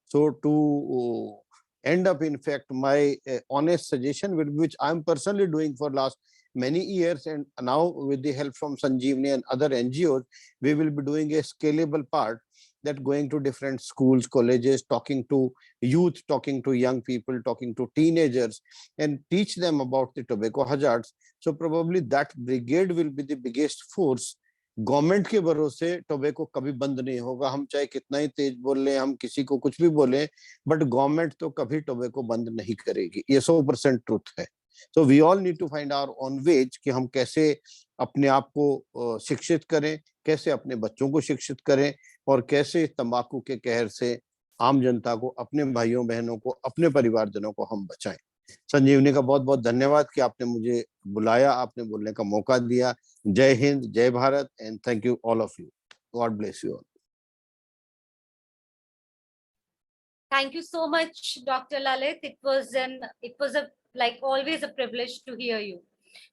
Speaker 7: So to end up, in fact, my honest suggestion, which I'm personally doing for last many years, and now with the help from Sanjeevani and other NGOs, we will be doing a scalable part, that going to different schools, colleges, talking to youth, talking to young people, talking to teenagers, and teach them about the tobacco hazards. So probably that brigade will be the biggest force government के भरोसे tobacco कभी बंद नहीं होगा। हम चाहे कितना ही तेज बोल लें, हम किसी को कुछ भी बोले, बट गवर्नमेंट तो कभी टोबैको बंद नहीं करेगी। ये 100% ट्रुथ है। So we all need to find our own ways कि हम कैसे अपने आप को शिक्षित करें, कैसे अपने बच्चों को शिक्षित करें, और कैसे तंबाकू के कहर से आम जनता को, अपने भाइयों बहनों को, अपने परिवारजनों को हम बचाएं। संजीवनी का बहुत बहुत धन्यवाद कि आपने मुझे बुलाया, आपने बोलने का मौका दिया। जय हिंद, जय Bharat, and thank you all of you. God bless you all.
Speaker 2: Thank you so much, Dr. Lalit. It was like always a privilege to hear you.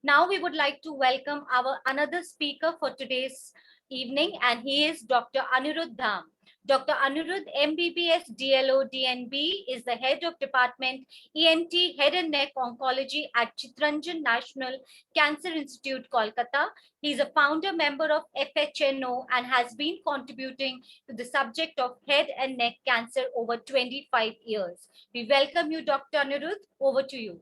Speaker 2: Now we would like to welcome our another speaker for today's evening, and he is Dr. Anirudh Dham. Dr. Anirudh, MBBS DLO DNB, is the head of Department ENT Head and Neck Oncology at Chittaranjan National Cancer Institute, Kolkata. He is a founder member of FHNO and has been contributing to the subject of head and neck cancer over 25 years. We welcome you, Dr. Anirudh. Over to you.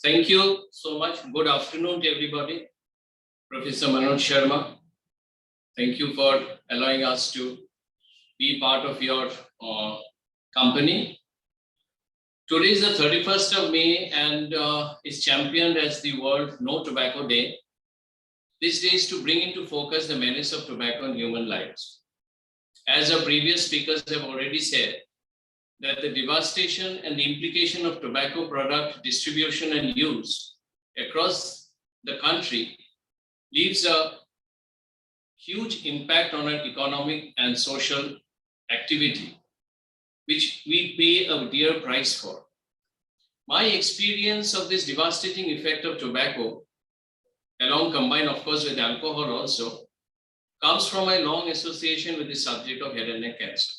Speaker 8: Thank you so much. Good afternoon to everybody. Professor Manoj Sharma, thank you for allowing us to be part of your company. Today is the 31st of May and is championed as the World No Tobacco Day. This day is to bring into focus the menace of tobacco in human lives. As our previous speakers have already said, that the devastation and the implication of tobacco product distribution and use across the country leaves a huge impact on our economic and social activity, which we pay a dear price for. My experience of this devastating effect of tobacco, along combined of course with alcohol also, comes from my long association with the subject of head and neck cancer.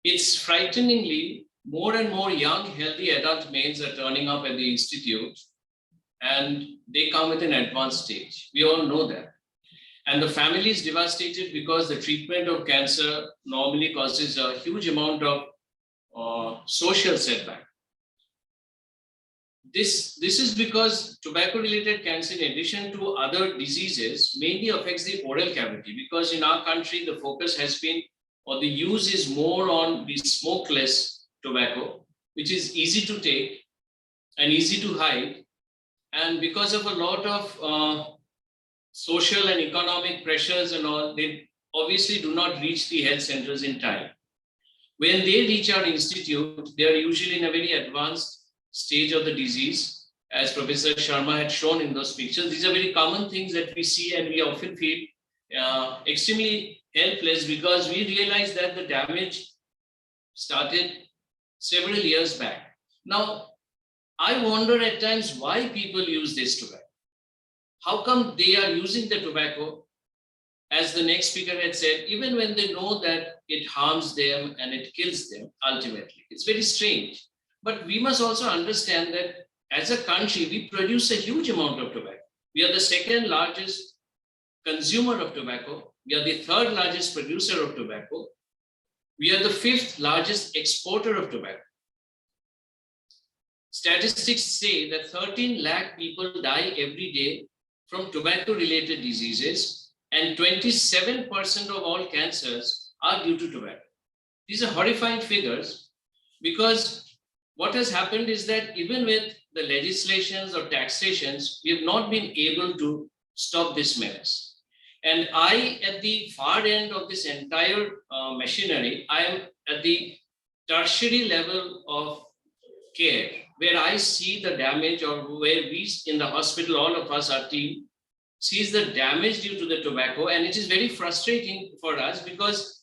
Speaker 8: It's frighteningly more and more young, healthy adult males are turning up at the institute, and they come with an advanced stage. We all know that. And the family is devastated because the treatment of cancer normally causes a huge amount of social setback. This is because tobacco-related cancer, in addition to other diseases, mainly affects the oral cavity, because in our country, the focus has been, or the use is more on the smokeless tobacco, which is easy to take and easy to hide. And because of a lot of social and economic pressures and all, they obviously do not reach the health centers in time. When they reach our institute, they are usually in a very advanced stage of the disease. As Professor Sharma had shown in those pictures, these are very common things that we see, and we often feel extremely helpless because we realize that the damage started several years back. Now, I wonder at times why people use this tobacco. How come they are using the tobacco, as the next speaker had said, even when they know that it harms them and it kills them ultimately? It's very strange. But we must also understand that as a country, we produce a huge amount of tobacco. We are the second largest consumer of tobacco. We are the third largest producer of tobacco. We are the fifth largest exporter of tobacco. Statistics say that 13 lakh people die every day from tobacco-related diseases, and 27% of all cancers are due to tobacco. These are horrifying figures, because what has happened is that even with the legislations or taxations, we have not been able to stop this menace. And I, at the far end of this entire machinery, I am at the tertiary level of care, where I see the damage, or where we in the hospital, all of us, our team, sees the damage due to the tobacco. And it is very frustrating for us because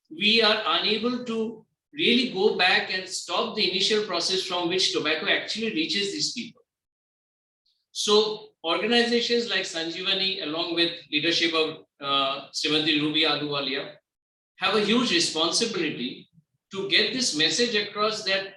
Speaker 8: we are unable to really go back and stop the initial process from which tobacco actually reaches these people. So organizations like Sanjeevani, along with leadership of Srimati Ruby Ahluwalia, have a huge responsibility to get this message across that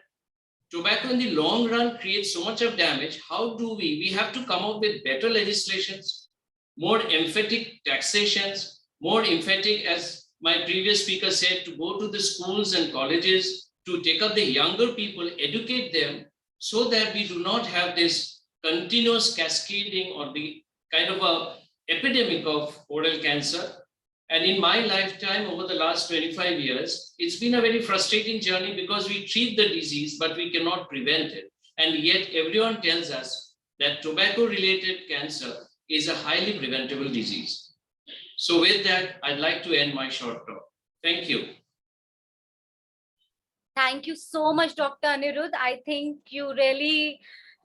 Speaker 8: tobacco in the long run creates so much of damage. How do we have to come up with better legislations, more emphatic taxations, more emphatic, as my previous speaker said, to go to the schools and colleges to take up the younger people, educate them, so that we do not have this continuous cascading or the kind of a epidemic of oral cancer. And in my lifetime, over the last 25 years, it's been a very frustrating journey because we treat the disease, but we cannot prevent it. And yet everyone tells us that tobacco-related cancer is a highly preventable disease. So with that, I'd like to end my short talk. Thank you.
Speaker 2: Thank you so much, Dr. Anirudh. I think you really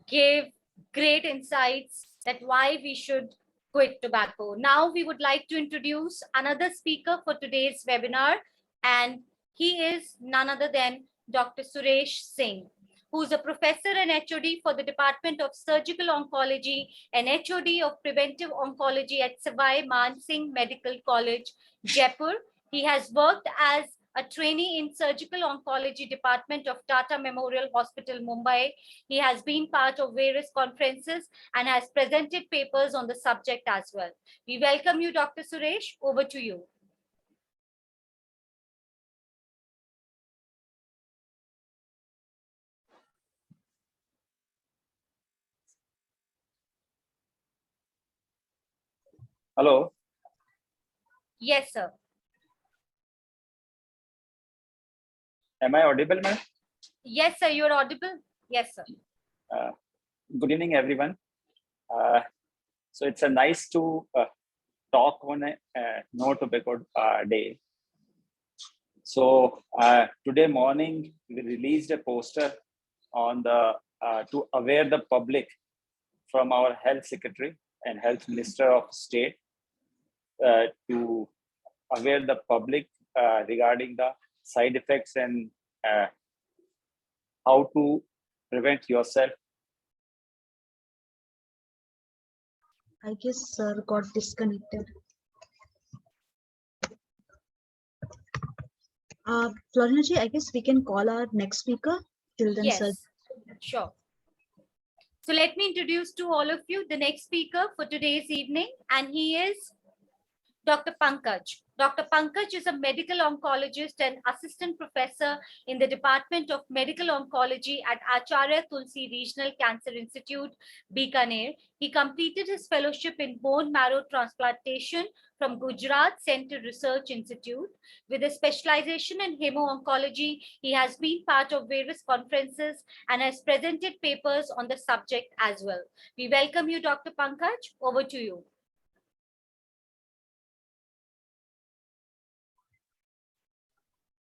Speaker 2: gave great insights that why we should quit tobacco. Now we would like to introduce another speaker for today's webinar, and he is none other than Dr. Suresh Singh, who is a professor and HOD for the Department of Surgical Oncology and HOD of Preventive Oncology at Savai Man Singh Medical College, Jaipur. He has worked as a trainee in Surgical Oncology Department of Tata Memorial Hospital, Mumbai. He has been part of various conferences and has presented papers on the subject as well. We welcome you, Dr. Suresh. Over to you.
Speaker 9: Hello.
Speaker 2: Yes, sir.
Speaker 9: Am I audible, ma'am?
Speaker 2: Yes, sir. You're audible. Yes, sir.
Speaker 9: Good evening, everyone. So it's a nice to talk on a no tobacco day. So today morning we released a poster on the to aware the public from our health secretary and health minister of state to aware the public regarding the side effects and how to prevent yourself.
Speaker 1: I guess sir got disconnected. Florina ji, I guess we can call our next speaker. Till then,
Speaker 2: Yes,
Speaker 1: sir.
Speaker 2: sure. So let me introduce to all of you the next speaker for today's evening, and he is Dr. Pankaj. Dr. Pankaj is a medical oncologist and assistant professor in the Department of Medical Oncology at Acharya Tulsi Regional Cancer Institute, Bikaner. He completed his fellowship in bone marrow transplantation from Gujarat Center Research Institute. With a specialization in hemo-oncology, he has been part of various conferences and has presented papers on the subject as well. We welcome you, Dr. Pankaj. Over to you.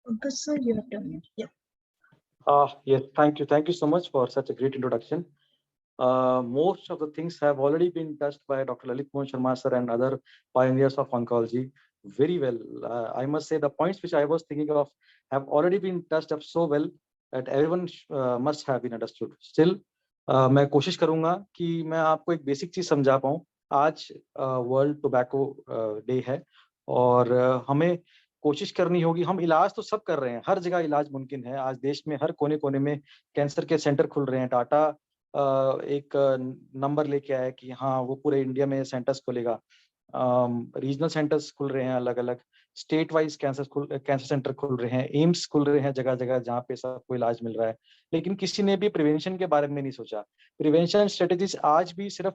Speaker 1: Pankaj sir, you have done it. Yeah.
Speaker 10: Yes, thank you. Thank you so much for such a great introduction. Most of the things have already been touched by Dr. Lalit Mohan Sharma sir and other pioneers of oncology very well. I must say the points which I was thinking of have already been touched up so well that everyone must have been understood. Still, मैं कोशिश करूंगा कि मैं आपको एक basic चीज समझा पाऊं. आज वर्ल्ड टोबैको डे है और हमें कोशिश करनी होगी. हम इलाज तो सब कर रहे हैं, हर जगह इलाज मुमकिन है. आज देश में हर कोने कोने में कैंसर के सेंटर खुल रहे हैं. टाटा एक नंबर लेके आया कि हाँ वो पूरे इंडिया में सेंटर्स खोलेगा. रीजनल सेंटर्स खुल रहे हैं, अलग अलग स्टेट वाइज कैंसर सेंटर खुल रहे हैं, एम्स खुल रहे हैं जगह जगह जहाँ पे सबको इलाज मिल रहा है. लेकिन किसी ने भी प्रिवेंशन के बारे में नहीं सोचा. प्रिवेंशन स्ट्रेटेजीज आज भी सिर्फ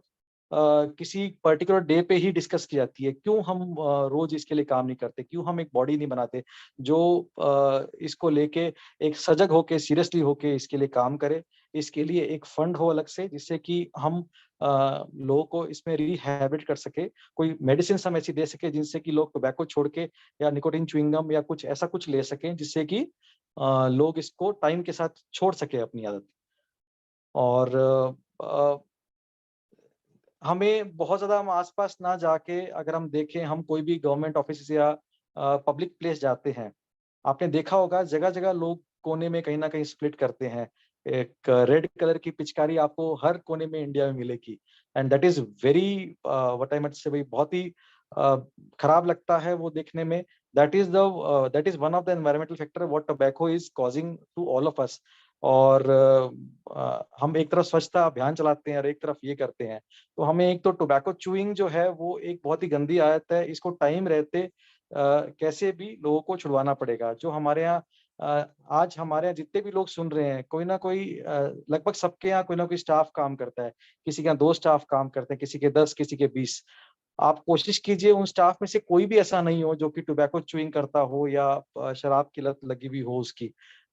Speaker 10: किसी पर्टिकुलर डे पे ही डिस्कस की जाती है. क्यों हम रोज इसके लिए काम नहीं करते? क्यों हम एक बॉडी नहीं बनाते जो इसको लेके एक सजग होके सीरियसली होके इसके लिए काम करे? इसके लिए एक फंड हो अलग से जिससे कि हम लोगों को इसमें रिहैबिलिट कर सके. कोई मेडिसिन हम ऐसी दे सके जिनसे कि लोग टोबैको छोड़ के या निकोटिन च्युइंगम या कुछ ऐसा कुछ ले सकें जिससे कि लोग इसको टाइम के साथ छोड़ सके अपनी आदत. और हमें बहुत ज्यादा हम आसपास ना जाके अगर हम देखें, हम कोई भी गवर्नमेंट ऑफिस या पब्लिक प्लेस जाते हैं, आपने देखा होगा जगह जगह लोग कोने में कहीं ना कहीं स्प्लिट करते हैं. एक रेड कलर की पिचकारी आपको हर कोने में इंडिया में मिलेगी. And that is very what I must say, भाई बहुत ही खराब लगता है वो देखने में. That is one of the environmental factor what tobacco is causing to all of us. और हम एक तरफ स्वच्छता अभियान चलाते हैं और एक तरफ ये करते हैं. तो हमें एक तो टोबैको चूइंग जो है वो एक बहुत ही गंदी आदत है. इसको टाइम रहते कैसे भी लोगों को छुड़वाना पड़ेगा. जो हमारे यहाँ आज हमारे यहाँ जितने भी लोग सुन रहे हैं, कोई ना कोई लगभग सबके यहाँ कोई ना कोई स्टाफ काम करता है। किसी के यहाँ 2 स्टाफ काम करते हैं, किसी के 10, किसी के 20। आप कोशिश कीजिए उन स्टाफ में से कोई भी ऐसा नहीं हो जो कि टोबैको च्यूइंग करता हो या शराब की लत लगी हुई हो उसकी।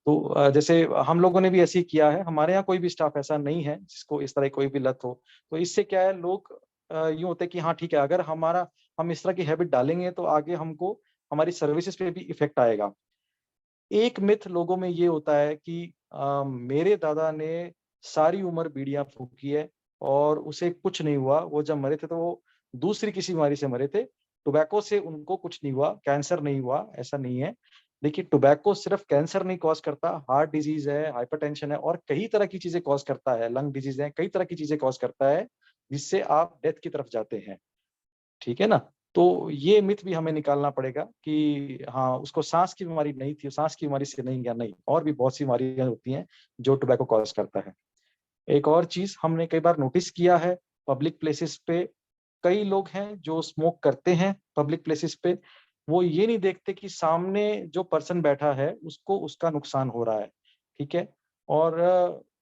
Speaker 10: तो जैसे हम लोगों ने भी ऐसे ही किया है, हमारे यहाँ कोई भी स्टाफ ऐसा नहीं है जिसको इस तरह की कोई भी लत हो। तो इससे क्या है, लोग यूँ होता है कि हाँ ठीक है, अगर हम इस तरह की हैबिट डालेंगे तो आगे हमको हमारी सर्विसेज पे भी इफेक्ट आएगा। एक मिथ लोगों में ये होता है कि मेरे दादा ने सारी उम्र बीड़ियां फूकी है और उसे कुछ नहीं हुआ, वो जब मरे थे तो वो दूसरी किसी बीमारी से मरे थे, टोबैको से उनको कुछ नहीं हुआ, कैंसर नहीं हुआ, ऐसा नहीं है। देखिए, टोबैको सिर्फ कैंसर नहीं कॉज करता, हार्ट डिजीज है, हाइपरटेंशन है और कई तरह की चीजें कॉज करता है, लंग डिजीज है, कई तरह की चीजें कॉज करता है जिससे आप डेथ की तरफ जाते हैं। ठीक है ना? तो ये मिथ भी हमें निकालना पड़ेगा कि हाँ, उसको सांस की बीमारी नहीं थी, सांस की बीमारी से नहीं गया, नहीं, और भी बहुत सी बीमारियां होती हैं जो टोबैको कॉज करता है। एक और चीज हमने कई बार नोटिस किया है, पब्लिक प्लेसेस पे कई लोग हैं जो स्मोक करते हैं पब्लिक प्लेसेस पे, वो ये नहीं देखते कि सामने जो पर्सन बैठा है उसको उसका नुकसान हो रहा है। ठीक है? और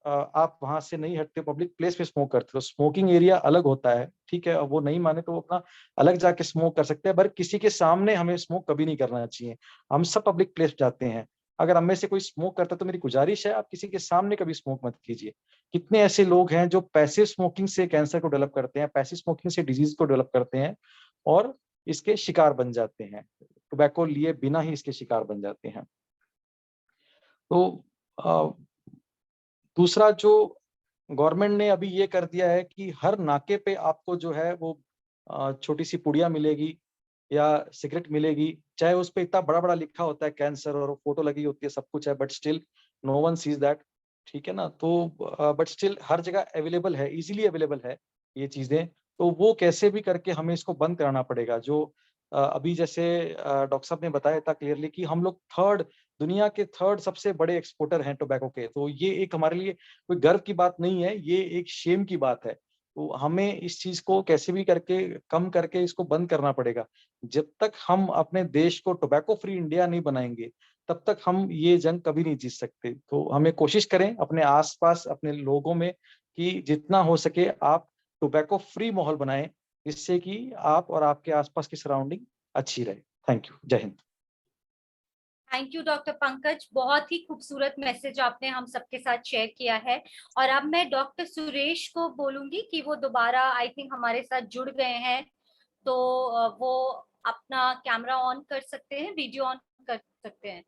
Speaker 10: आप वहां से नहीं हटते, पब्लिक प्लेस पे स्मोक करते हो, स्मोकिंग एरिया अलग होता है। ठीक है? अब वो नहीं माने तो वो अपना अलग जाके स्मोक कर सकते हैं, पर किसी के सामने हमें स्मोक कभी नहीं करना चाहिए। हम सब पब्लिक प्लेस जाते हैं, अगर हम में से कोई स्मोक करता है तो मेरी गुजारिश है आप किसी के सामने कभी स्मोक मत कीजिए। कितने ऐसे लोग हैं जो पैसिव स्मोकिंग से कैंसर को डेवलप करते हैं, पैसिव स्मोकिंग से डिजीज को डेवलप करते हैं और इसके शिकार बन जाते हैं, टोबैको लिए बिना ही इसके शिकार बन जाते हैं। तो दूसरा जो गवर्नमेंट ने अभी ये कर दिया है कि हर नाके पे आपको जो है वो छोटी सी पुड़िया मिलेगी या सिगरेट मिलेगी, चाहे उस पे इतना बड़ा बड़ा लिखा होता है कैंसर और फोटो लगी होती है, सब कुछ है, but still no one sees that. ठीक है ना? तो बट स्टिल हर जगह अवेलेबल है, इजीली अवेलेबल है ये चीजें। तो वो कैसे भी करके हमें इसको बंद कराना पड़ेगा। जो अभी जैसे डॉक्टर साहब ने बताया था क्लियरली कि हम लोग दुनिया के थर्ड सबसे बड़े एक्सपोर्टर हैं टोबैको के। तो ये एक हमारे लिए कोई गर्व की बात नहीं है, ये एक शेम की बात है। तो हमें इस चीज को कैसे भी करके कम करके इसको बंद करना पड़ेगा। जब तक हम अपने देश को टोबैको फ्री इंडिया नहीं बनाएंगे तब तक हम ये जंग कभी नहीं जीत सकते। तो हमें कोशिश करें अपने आसपास अपने लोगों में कि जितना हो सके आप टोबैको फ्री माहौल बनाएं, जिससे कि आप और आपके आसपास की सराउंडिंग अच्छी रहे। Thank you. जय हिंद।
Speaker 2: थैंक यू डॉक्टर पंकज, बहुत ही खूबसूरत मैसेज आपने हम सबके साथ शेयर किया है। और अब मैं डॉक्टर सुरेश को बोलूंगी कि वो दोबारा आई थिंक हमारे साथ जुड़ गए हैं, तो वो अपना कैमरा ऑन कर सकते हैं, वीडियो ऑन कर सकते हैं।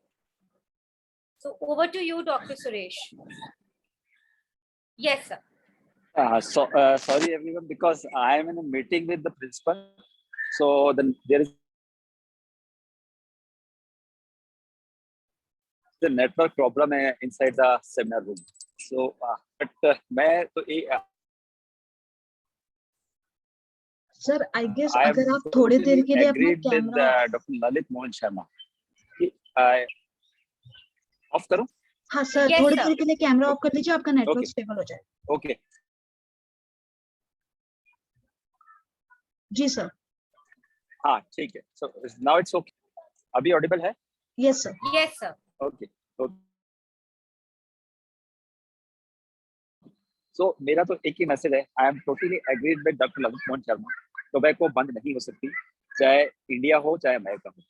Speaker 2: So over to you doctor Suresh. Yes sir.
Speaker 9: Sorry everyone, because I am in a meeting with the principal, so there is the network problem inside the seminar room. So but मैं तो
Speaker 1: sir I guess
Speaker 9: I am
Speaker 1: अगर आप थोड़ी देर के लिए अपना
Speaker 9: agreed with
Speaker 1: camera
Speaker 9: Dr. Lalit Mohan Sharma. Of करूं?
Speaker 1: हाँ सर,
Speaker 2: Yes,
Speaker 1: थोड़ी
Speaker 2: sir.
Speaker 1: देर के लिए कैमरा ऑफ कर लीजिए, आपका नेटवर्क
Speaker 9: Okay.
Speaker 1: स्टेबल हो जाए।
Speaker 9: ओके
Speaker 1: जी सर।
Speaker 9: हाँ ठीक है। सो नाउ इट्स ओके, अभी ऑडिबल है?
Speaker 1: Yes sir.
Speaker 2: Yes sir.
Speaker 9: Okay so मेरा तो एक ही मैसेज है, I am totally agreed with doctor Lalit Mohan Sharma. Tobacco बंद नहीं हो सकती, चाहे इंडिया हो चाहे अमेरिका हो,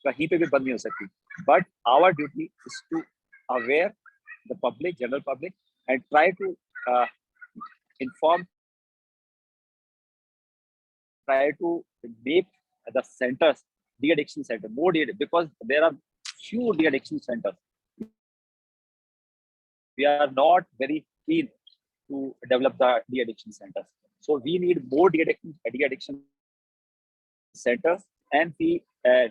Speaker 9: कहीं पे भी बंद नहीं हो सकती। But our duty is to aware the public, general public, and try to inform, try to make the centers, de-addiction center, more because there are few de-addiction centers. We are not very keen to develop the de-addiction centers, so we need more de-addiction centers, and we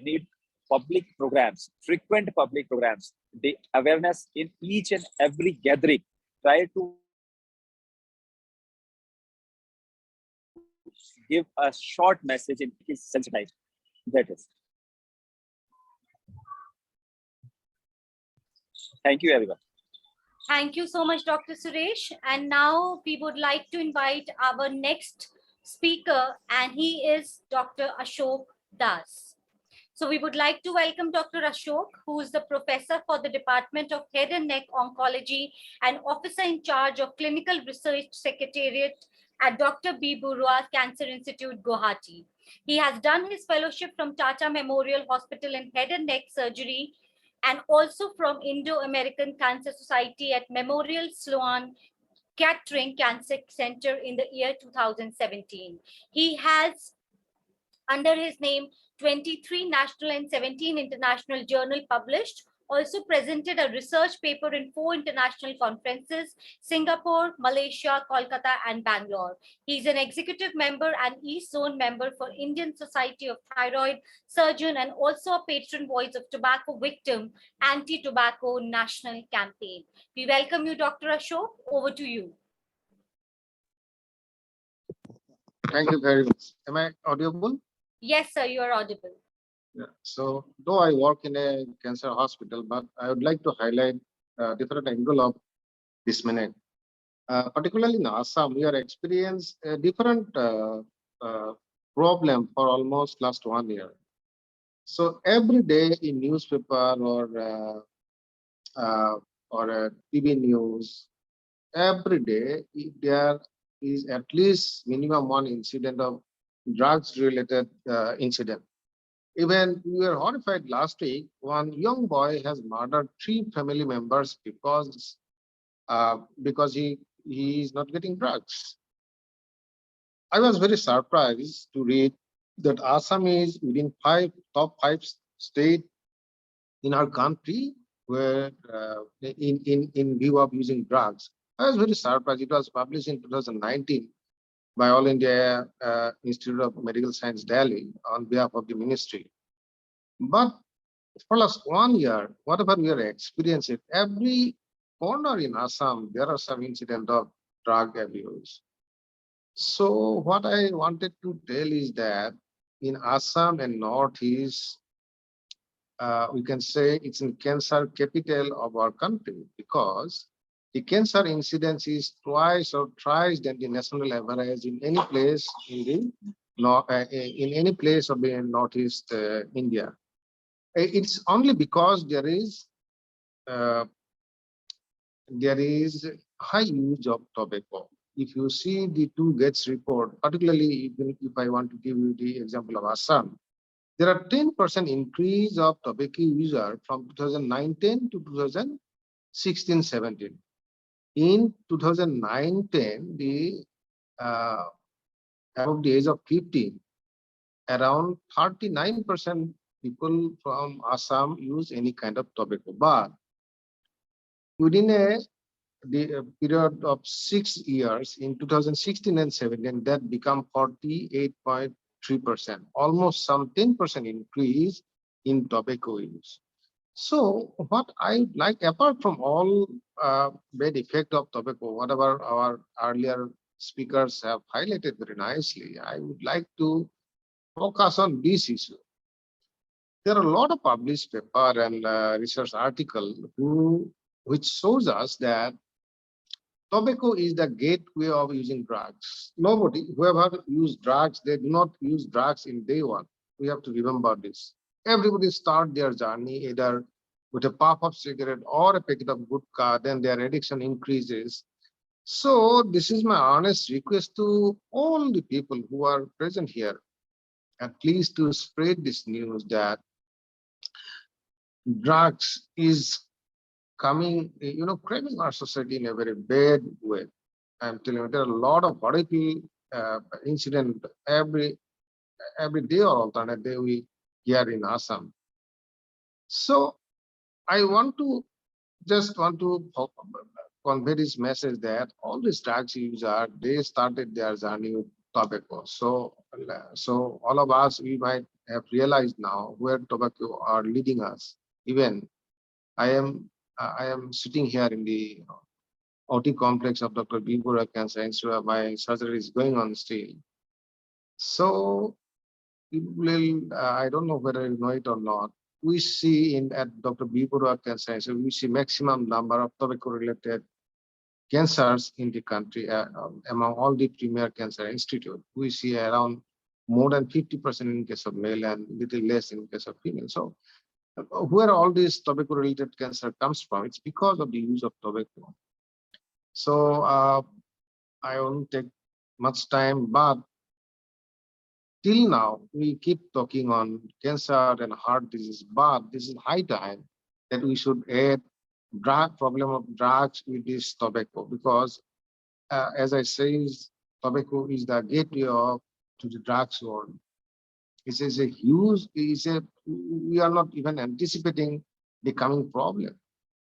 Speaker 9: need public programs, frequent public programs, the awareness in each and every gathering. Try to give a short message and it is sensitized. That is. Thank you, everyone.
Speaker 2: Thank you so much, Dr. Suresh. And now we would like to invite our next speaker, and he is Dr. Ashok Das. So we would like to welcome Dr. Ashok, who is the professor for the Department of Head and Neck Oncology and officer in charge of Clinical Research Secretariat at Dr. B. Burua Cancer Institute, Guwahati. He has done his fellowship from Tata Memorial Hospital in Head and Neck Surgery and also from Indo-American Cancer Society at Memorial Sloan Kettering Cancer Center in the year 2017. He has, under his name, 23 national and 17 international journal published, also presented a research paper in 4 international conferences, Singapore, Malaysia, Kolkata, and Bangalore. He's an executive member and East Zone member for Indian Society of Thyroid Surgeon and also a patron voice of Tobacco Victim Anti-Tobacco National Campaign. We welcome you, Dr. Ashok. Over to you.
Speaker 11: Thank you very much. Am I audible?
Speaker 2: Yes, sir, you are audible.
Speaker 11: Yeah. So, though I work in a cancer hospital, but I would like to highlight different angle of this minute. Particularly in Assam, we are experiencing a different problem for almost last 1 year. So every day in newspaper or TV news, every day there is at least minimum one incident of drugs related incident. Even we were horrified last week. One young boy has murdered 3 family members because he is not getting drugs. I was very surprised to read that Assam is within top 5 states in our country where in view of using drugs. I was very surprised. It was published in 2019 by All India Institute of Medical Science, Delhi, on behalf of the ministry. But for last 1 year, whatever we are experiencing, every corner in Assam, there are some incident of drug abuse. So what I wanted to tell is that in Assam and Northeast, we can say it's in cancer capital of our country because the cancer incidence is twice or thrice than the national average in any place in any place of the Northeast India. It's only because there is high use of tobacco. If you see the 2 Gates report, particularly if I want to give you the example of Assam, there are 10% increase of tobacco user from 2019 to 2016-17. In 2009-10, the above the age of 15, around 39% people from Assam use any kind of tobacco. But within the period of 6 years, in 2016 and 17, that become 48.3%, almost some 10% increase in tobacco use. So what I like, apart from all bad effect of tobacco, whatever our earlier speakers have highlighted very nicely, I would like to focus on this issue. There are a lot of published paper and research article which shows us that tobacco is the gateway of using drugs. Nobody, whoever use drugs, they do not use drugs in day one. We have to remember this. Everybody start their journey either with a puff of cigarette or a packet of gutka, then their addiction increases. So this is my honest request to all the people who are present here, at least to spread this news that drugs is coming, craving our society in a very bad way. I'm telling you, there are a lot of horrible incident every day or alternate day we hear in Assam. So I want to convey this message that all these drugs users, they started their journey with tobacco. So all of us, we might have realized now where tobacco are leading us. Even I am sitting here in the OT complex of Dr. B. Burua Cancer Institute. My surgery is going on still. So people will, I don't know whether you know it or not, we see at Dr. B. Burua Cancer Institute, we see maximum number of tobacco-related cancers in the country among all the premier cancer institutes. We see around more than 50% in case of male and little less in case of female. So where all this tobacco related cancer comes from, it's because of the use of tobacco. So I won't take much time, but till now we keep talking on cancer and heart disease, but this is high time that we should add problem of drugs with this tobacco, because as I say, tobacco is the gateway to the drugs world. It is a huge, we are not even anticipating the coming problem.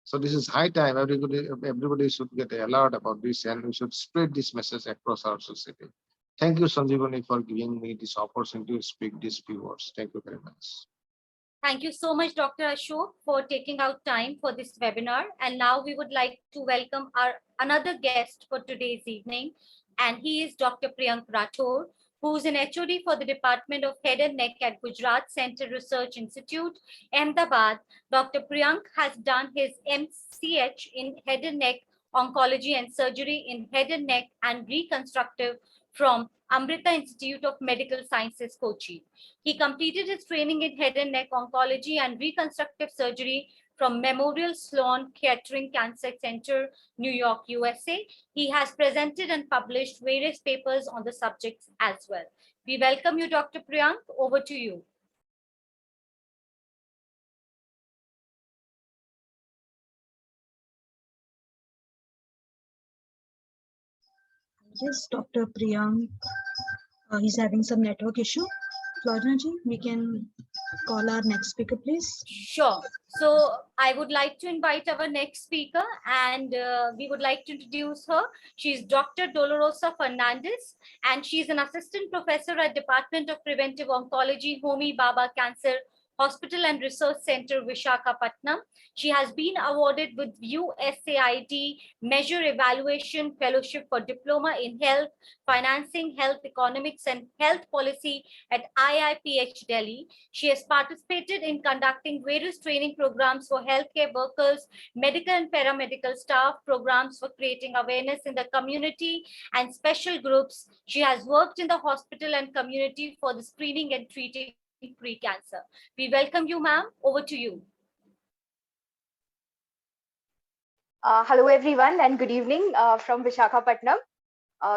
Speaker 11: So this is high time everybody should get alert about this, and we should spread this message across our society. Thank you, Sanjeevani, for giving me this opportunity to speak these few words. Thank you very much.
Speaker 2: Thank you so much, Dr. Ashok, for taking out time for this webinar. And now we would like to welcome our another guest for today's evening. And he is Dr. Priyank Rathore, who is an HOD for the Department of Head and Neck at Gujarat Center Research Institute, Ahmedabad. Dr. Priyank has done his MCH in Head and Neck Oncology and Surgery in Head and Neck and Reconstructive from Amrita Institute of Medical Sciences, Kochi. He completed his training in head and neck oncology and reconstructive surgery from Memorial Sloan Kettering Cancer Center, New York, USA. He has presented and published various papers on the subjects as well. We welcome you, Dr. Priyank. Over to you.
Speaker 1: Yes, Dr. Priyank, he's having some network issue. Florina ji, we can call our next speaker, please.
Speaker 2: Sure. So I would like to invite our next speaker, and we would like to introduce her. She's Dr. Dolorosa Fernandez, and she's an assistant professor at Department of Preventive Oncology, Homi Baba Cancer Hospital and Research Center, Visakhapatnam. She has been awarded with USAID Measure Evaluation Fellowship for Diploma in Health, Financing, Health Economics and Health Policy at IIPH Delhi. She has participated in conducting various training programs for healthcare workers, medical and paramedical staff, programs for creating awareness in the community and special groups. She has worked in the hospital and community for the screening and treating pre-cancer. We welcome you, ma'am. Over to you.
Speaker 12: Hello, everyone, and good evening from Visakhapatnam.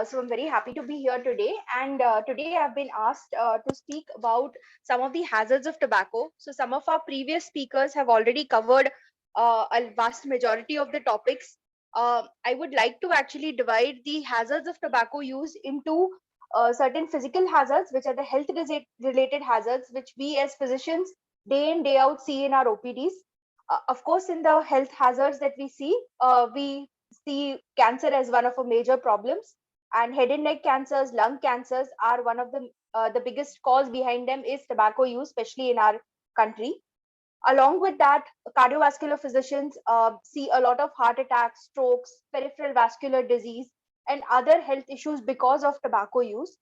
Speaker 12: So I'm very happy to be here today. And today I've been asked to speak about some of the hazards of tobacco. So some of our previous speakers have already covered a vast majority of the topics. I would like to actually divide the hazards of tobacco use into certain physical hazards, which are the health related hazards, which we as physicians day in, day out see in our OPDs. Of course, in the health hazards that we see cancer as one of the major problems, and head and neck cancers, lung cancers are one of the biggest cause behind them is tobacco use, especially in our country. Along with that, cardiovascular physicians see a lot of heart attacks, strokes, peripheral vascular disease, and other health issues because of tobacco use.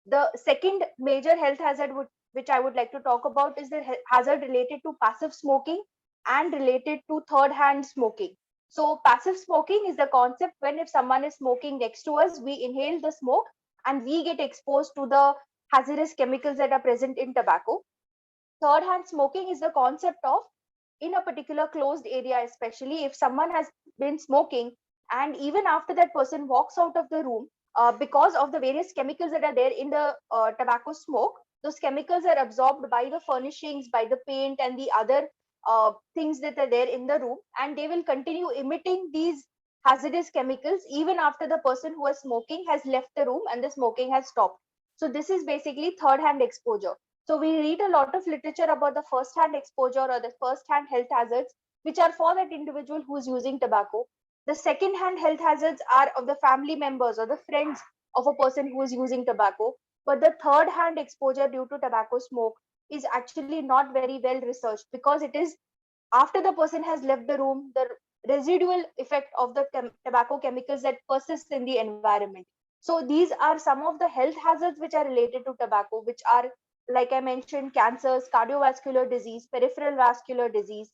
Speaker 12: The second major health hazard which I would like to talk about is the hazard related to passive smoking and related to third hand smoking. So passive smoking is the concept when if someone is smoking next to us, we inhale the smoke and we get exposed to the hazardous chemicals that are present in tobacco. Third hand smoking is the concept of in a particular closed area, especially if someone has been smoking and even after that person walks out of the room, because of the various chemicals that are there in the tobacco smoke, those chemicals are absorbed by the furnishings, by the paint and the other things that are there in the room, and they will continue emitting these hazardous chemicals even after the person who was smoking has left the room and the smoking has stopped. So this is basically third hand exposure. So we read a lot of literature about the first hand exposure or the first hand health hazards, which are for that individual who is using tobacco. The second hand health hazards are of the family members or the friends of a person who is using tobacco. But the third hand exposure due to tobacco smoke is actually not very well researched, because it is after the person has left the room, the residual effect of the tobacco chemicals that persists in the environment. So these are some of the health hazards which are related to tobacco, which are, like I mentioned, cancers, cardiovascular disease, peripheral vascular disease,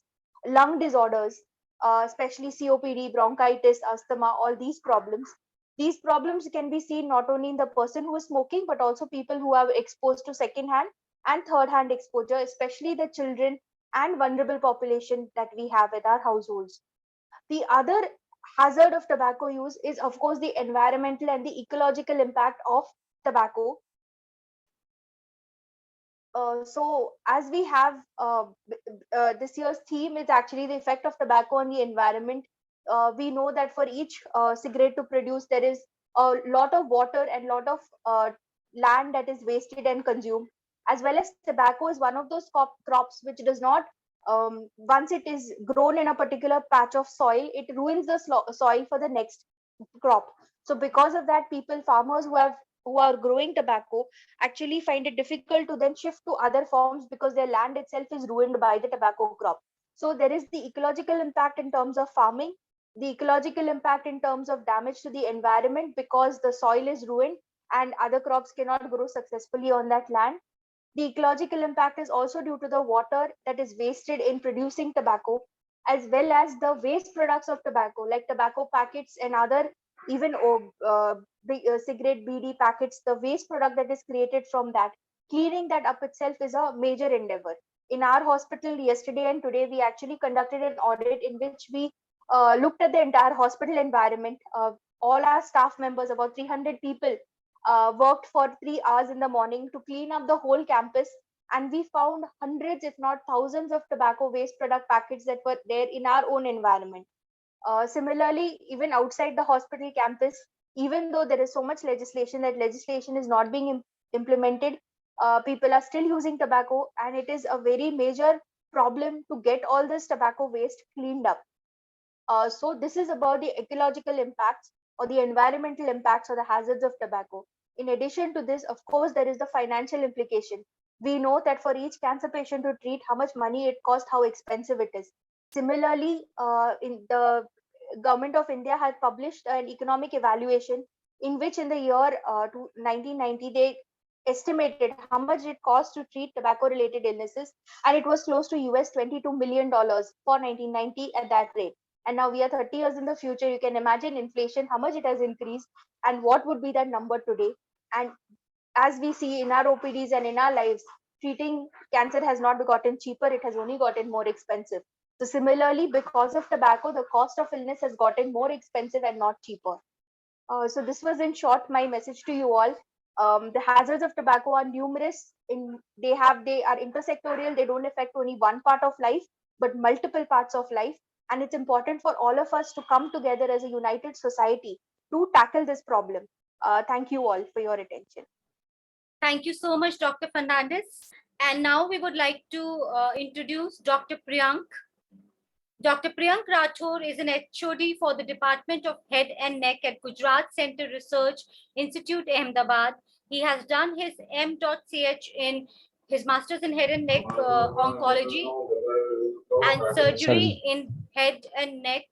Speaker 12: lung disorders, especially COPD, bronchitis, asthma, all these problems. These problems can be seen not only in the person who is smoking, but also people who are exposed to second-hand and third-hand exposure, especially the children and vulnerable population that we have at our households. The other hazard of tobacco use is, of course, the environmental and the ecological impact of tobacco. So as we have this year's theme is actually the effect of tobacco on the environment. We know that for each cigarette to produce, there is a lot of water and lot of land that is wasted and consumed. As well as tobacco is one of those crops which does not, once it is grown in a particular patch of soil, it ruins the soil for the next crop. So because of that, farmers who are growing tobacco actually find it difficult to then shift to other forms because their land itself is ruined by the tobacco crop. So there is the ecological impact in terms of farming, the ecological impact in terms of damage to the environment because the soil is ruined and other crops cannot grow successfully on that land. The ecological impact is also due to the water that is wasted in producing tobacco, as well as the waste products of tobacco, like tobacco packets and other, even cigarette BD packets, the waste product that is created from that. Cleaning that up itself is a major endeavor. In our hospital yesterday and today, we actually conducted an audit in which we looked at the entire hospital environment. All our staff members, about 300 people, worked for 3 hours in the morning to clean up the whole campus, and we found hundreds if not thousands of tobacco waste product packets that were there in our own environment. Similarly, even outside the hospital campus, even though there is so much legislation, that legislation is not being implemented, people are still using tobacco, and it is a very major problem to get all this tobacco waste cleaned up. So this is about the ecological impacts or the environmental impacts or the hazards of tobacco. In addition to this, of course, there is the financial implication. We know that for each cancer patient to treat, how much money it costs, how expensive it is. Similarly, in the government of India has published an economic evaluation in which in the year 1990, they estimated how much it cost to treat tobacco related illnesses, and it was close to US $22 million for 1990 at that rate. And now we are 30 years in the future. You can imagine inflation, how much it has increased, and what would be that number today. And as we see in our OPDs and in our lives, treating cancer has not gotten cheaper, it has only gotten more expensive. So similarly, because of tobacco, the cost of illness has gotten more expensive and not cheaper. So this was in short my message to you all. The hazards of tobacco are numerous. They are intersectorial. They don't affect only one part of life, but multiple parts of life. And it's important for all of us to come together as a united society to tackle this problem. Thank you all for your attention.
Speaker 2: Thank you so much, Dr. Fernandez. And now we would like to introduce Dr. Priyank. Dr. Priyank Rathore is an HOD for the Department of Head and Neck at Gujarat Center Research Institute, Ahmedabad. He has done his M.Ch in his Master's in Head and Neck Oncology and Surgery in Head and Neck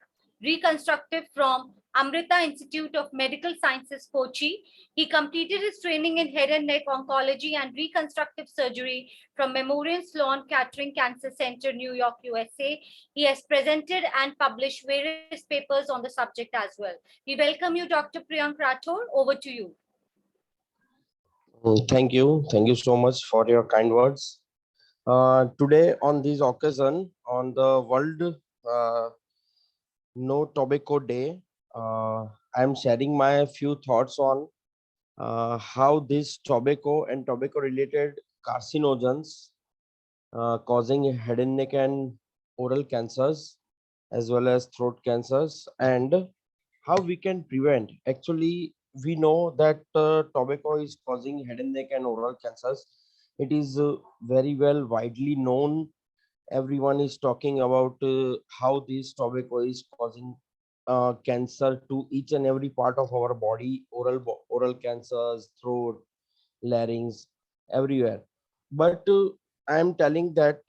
Speaker 2: Reconstructive from Amrita Institute of Medical Sciences, Kochi. He completed his training in head and neck oncology and reconstructive surgery from Memorial Sloan Kettering Cancer Center, New York, USA. He has presented and published various papers on the subject as well. We welcome you, Dr. Priyank Rathore. Over to you.
Speaker 6: Thank you. Thank you so much for your kind words. Today, on this occasion, on the World No Tobacco Day, I am sharing my few thoughts on how this tobacco and tobacco-related carcinogens causing head and neck and oral cancers, as well as throat cancers, and how we can prevent. Actually, we know that tobacco is causing head and neck and oral cancers. It is very well widely known. Everyone is talking about how this tobacco is causing cancer to each and every part of our body, oral cancers, throat, larynx, everywhere. But I am telling that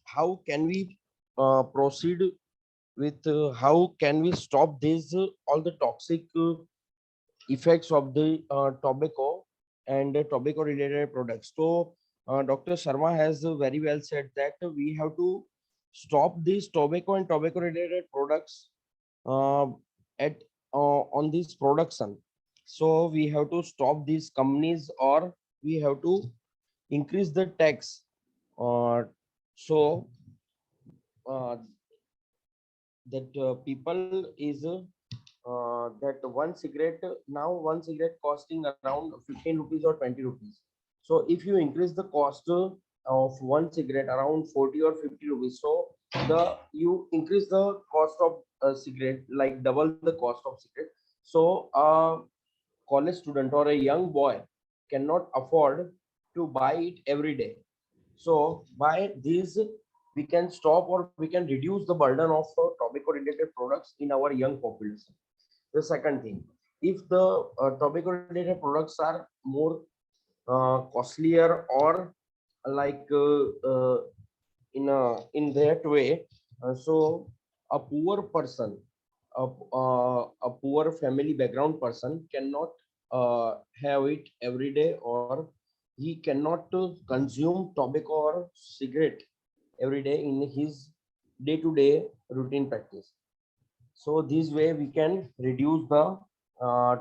Speaker 6: how can we proceed with how can we stop this all the toxic effects of the tobacco and tobacco related products. So Dr. Sharma has very well said that we have to stop these tobacco and tobacco related products at on this production. So we have to stop these companies, or we have to increase the tax. So uh, that people is that one cigarette, now one cigarette costing around 15 rupees or 20 rupees. So if you increase the cost of one cigarette around 40 or 50 rupees, so you increase the cost of a cigarette, like double the cost of cigarette. So a college student or a young boy cannot afford to buy it every day. So by this, we can stop or we can reduce the burden of tobacco related products in our young population. The second thing, if the tobacco related products are more costlier, or like in that way, so a poor person, a poor family background person cannot have it every day, or he cannot consume tobacco or cigarette every day in his day-to-day routine practice. So this way we can reduce the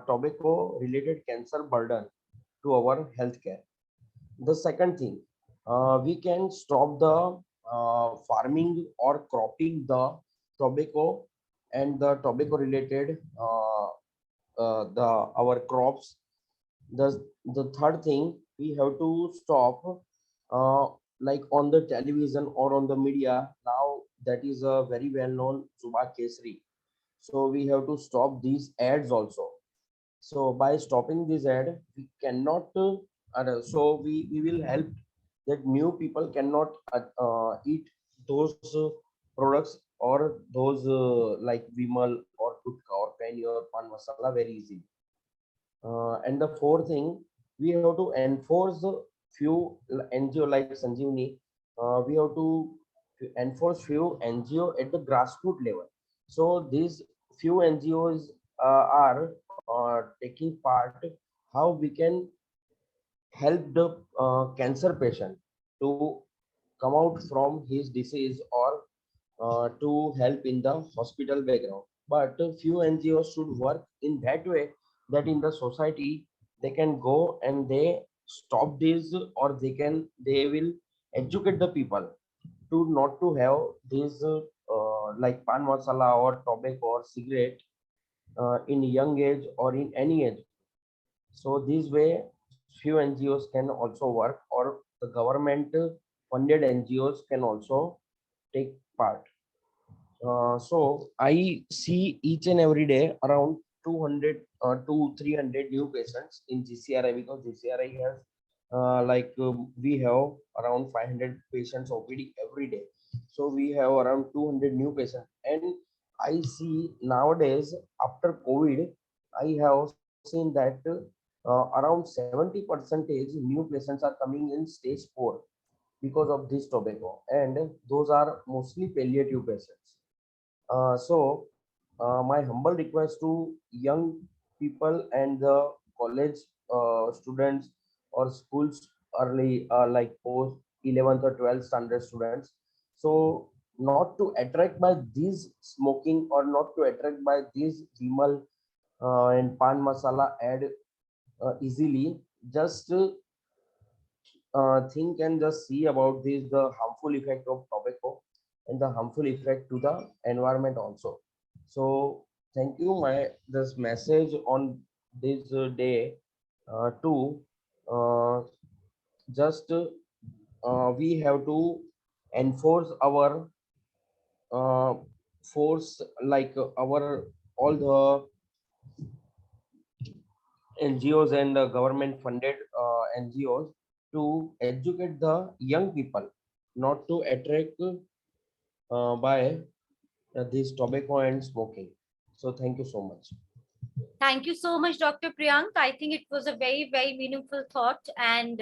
Speaker 6: tobacco related cancer burden to our healthcare. The second thing, we can stop the farming or cropping the tobacco and the tobacco related the our crops. The third thing, we have to stop uh, like on the television or on the media now, that is a very well known Subha Kesri. So we have to stop these ads also. So by stopping this ad, we cannot, so we will help that new people cannot eat those products or those like Vimal or Gutka or Penny or Pan Masala very easily. And the fourth thing, we have to enforce the few NGO like Sanjeevani. We have to enforce few NGO at the grassroots level. So these few NGOs are taking part. How we can help the cancer patient to come out from his disease, or to help in the hospital background. But a few NGOs should work in that way that in the society they can go and they stop this, or they will educate the people to not to have this like pan masala or tobacco or cigarette in young age or in any age. So this way, few NGOs can also work, or the government funded NGOs can also take part. So I see each and every day around 200 to 300 new patients in GCRI, because GCRI has we have around 500 patients OPD every day. So we have around 200 new patients, and I see nowadays after COVID, I have seen that around 70 percentage new patients are coming in stage 4 because of this tobacco, and those are mostly palliative patients. My humble request to young people and the college students or schools early, like post 11th or 12th standard students. So not to attract by these smoking, or not to attract by these vimal and pan masala ad easily. Just think and just see about this, the harmful effect of tobacco and the harmful effect to the environment also. So thank you, my this message on this day to just we have to enforce our uh, force, like our all the NGOs and government funded NGOs to educate the young people, not to attract by this tobacco and smoking. So thank you so much.
Speaker 2: Thank you so much, Dr. Priyank. I think it was a very, very meaningful thought. And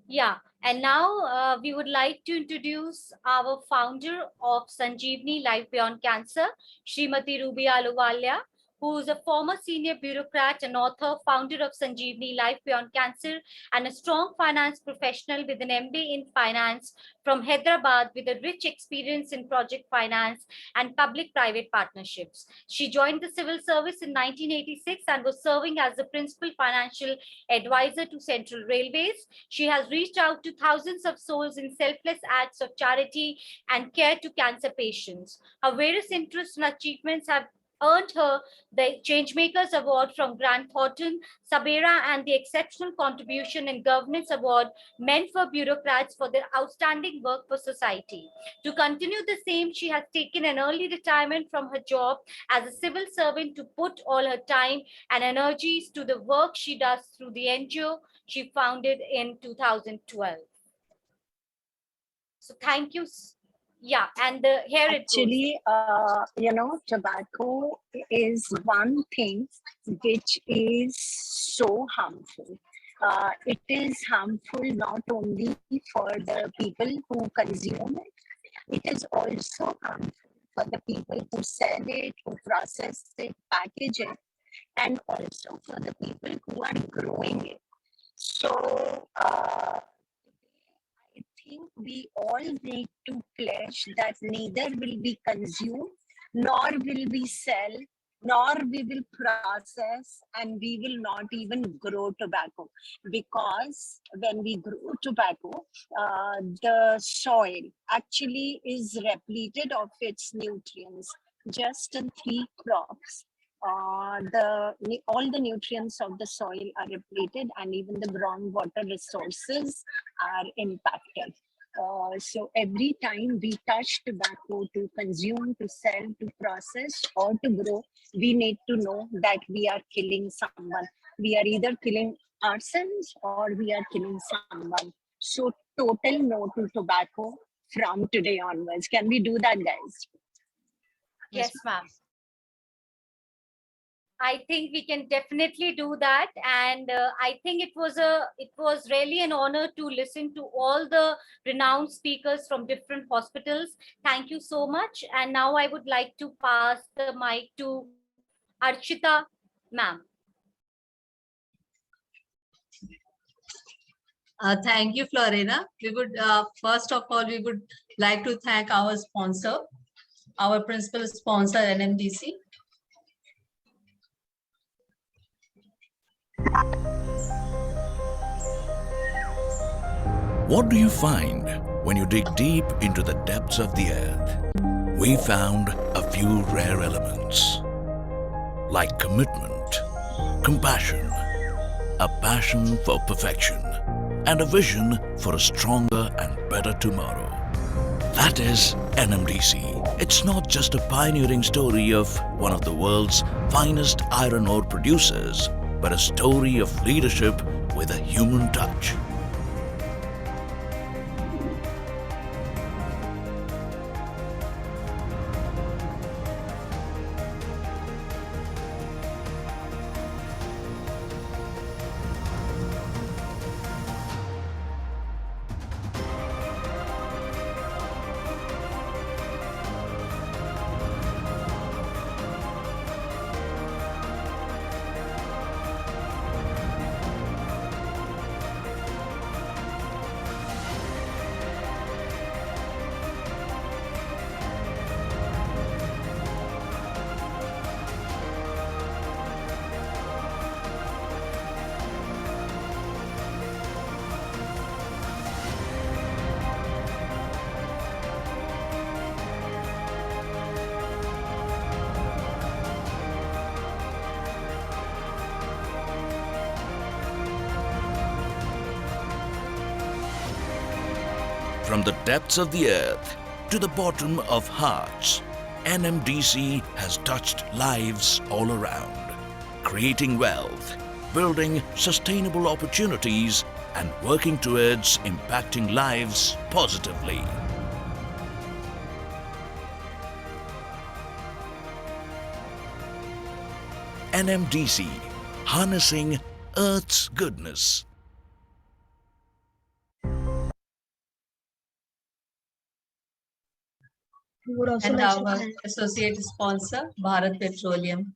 Speaker 2: yeah, and now we would like to introduce our founder of Sanjeevani Life Beyond Cancer, Srimati Ruby Aluwalia, who is a former senior bureaucrat and author, founder of Sanjeevani Life Beyond Cancer, and a strong finance professional with an MBA in finance from Hyderabad with a rich experience in project finance and public-private partnerships. She joined the civil service in 1986 and was serving as the principal financial advisor to Central Railways. She has reached out to thousands of souls in selfless acts of charity and care to cancer patients. Her various interests and achievements have earned her the Changemakers Award from Grant Thornton, Sabera, and the Exceptional Contribution in Governance Award meant for bureaucrats for their outstanding work for society. To continue the same, she has taken an early retirement from her job as a civil servant to put all her time and energies to the work she does through the NGO she founded in 2012. So thank you. Yeah, and here it goes.
Speaker 13: Actually, tobacco is one thing which is so harmful. It is harmful not only for the people who consume it, it is also harmful for the people who sell it, who process it, package it, and also for the people who are growing it. So, I think we all need to pledge that neither will we consume, nor will we sell, nor we will process, and we will not even grow tobacco. Because when we grow tobacco, the soil actually is repleted of its nutrients. Just in 3 crops, all the nutrients of the soil are depleted, and even the groundwater resources are impacted. So every time we touch tobacco to consume, to sell, to process, or to grow, we need to know that we are killing someone. We are either killing ourselves or we are killing someone. So total no to tobacco from today onwards. Can we do that, guys?
Speaker 2: Yes, ma'am. I think we can definitely do that, and I think it was really an honor to listen to all the renowned speakers from different hospitals. Thank you so much. And now I would like to pass the mic to Archita, ma'am.
Speaker 14: Thank you, Florina. We would first of all we would like to thank our sponsor, our principal sponsor, NMDC.
Speaker 4: What do you find when you dig deep into the depths of the earth? We found a few rare elements, like commitment, compassion, a passion for perfection, and a vision for a stronger and better tomorrow. That is NMDC. It's not just a pioneering story of one of the world's finest iron ore producers, but a story of leadership with a human touch. From the depths of the earth to the bottom of hearts, NMDC has touched lives all around, creating wealth, building sustainable opportunities, and working towards impacting lives positively. NMDC, harnessing Earth's goodness.
Speaker 1: We would also
Speaker 14: And
Speaker 1: like to
Speaker 14: our
Speaker 1: thank
Speaker 14: associate sponsor, Bharat Petroleum.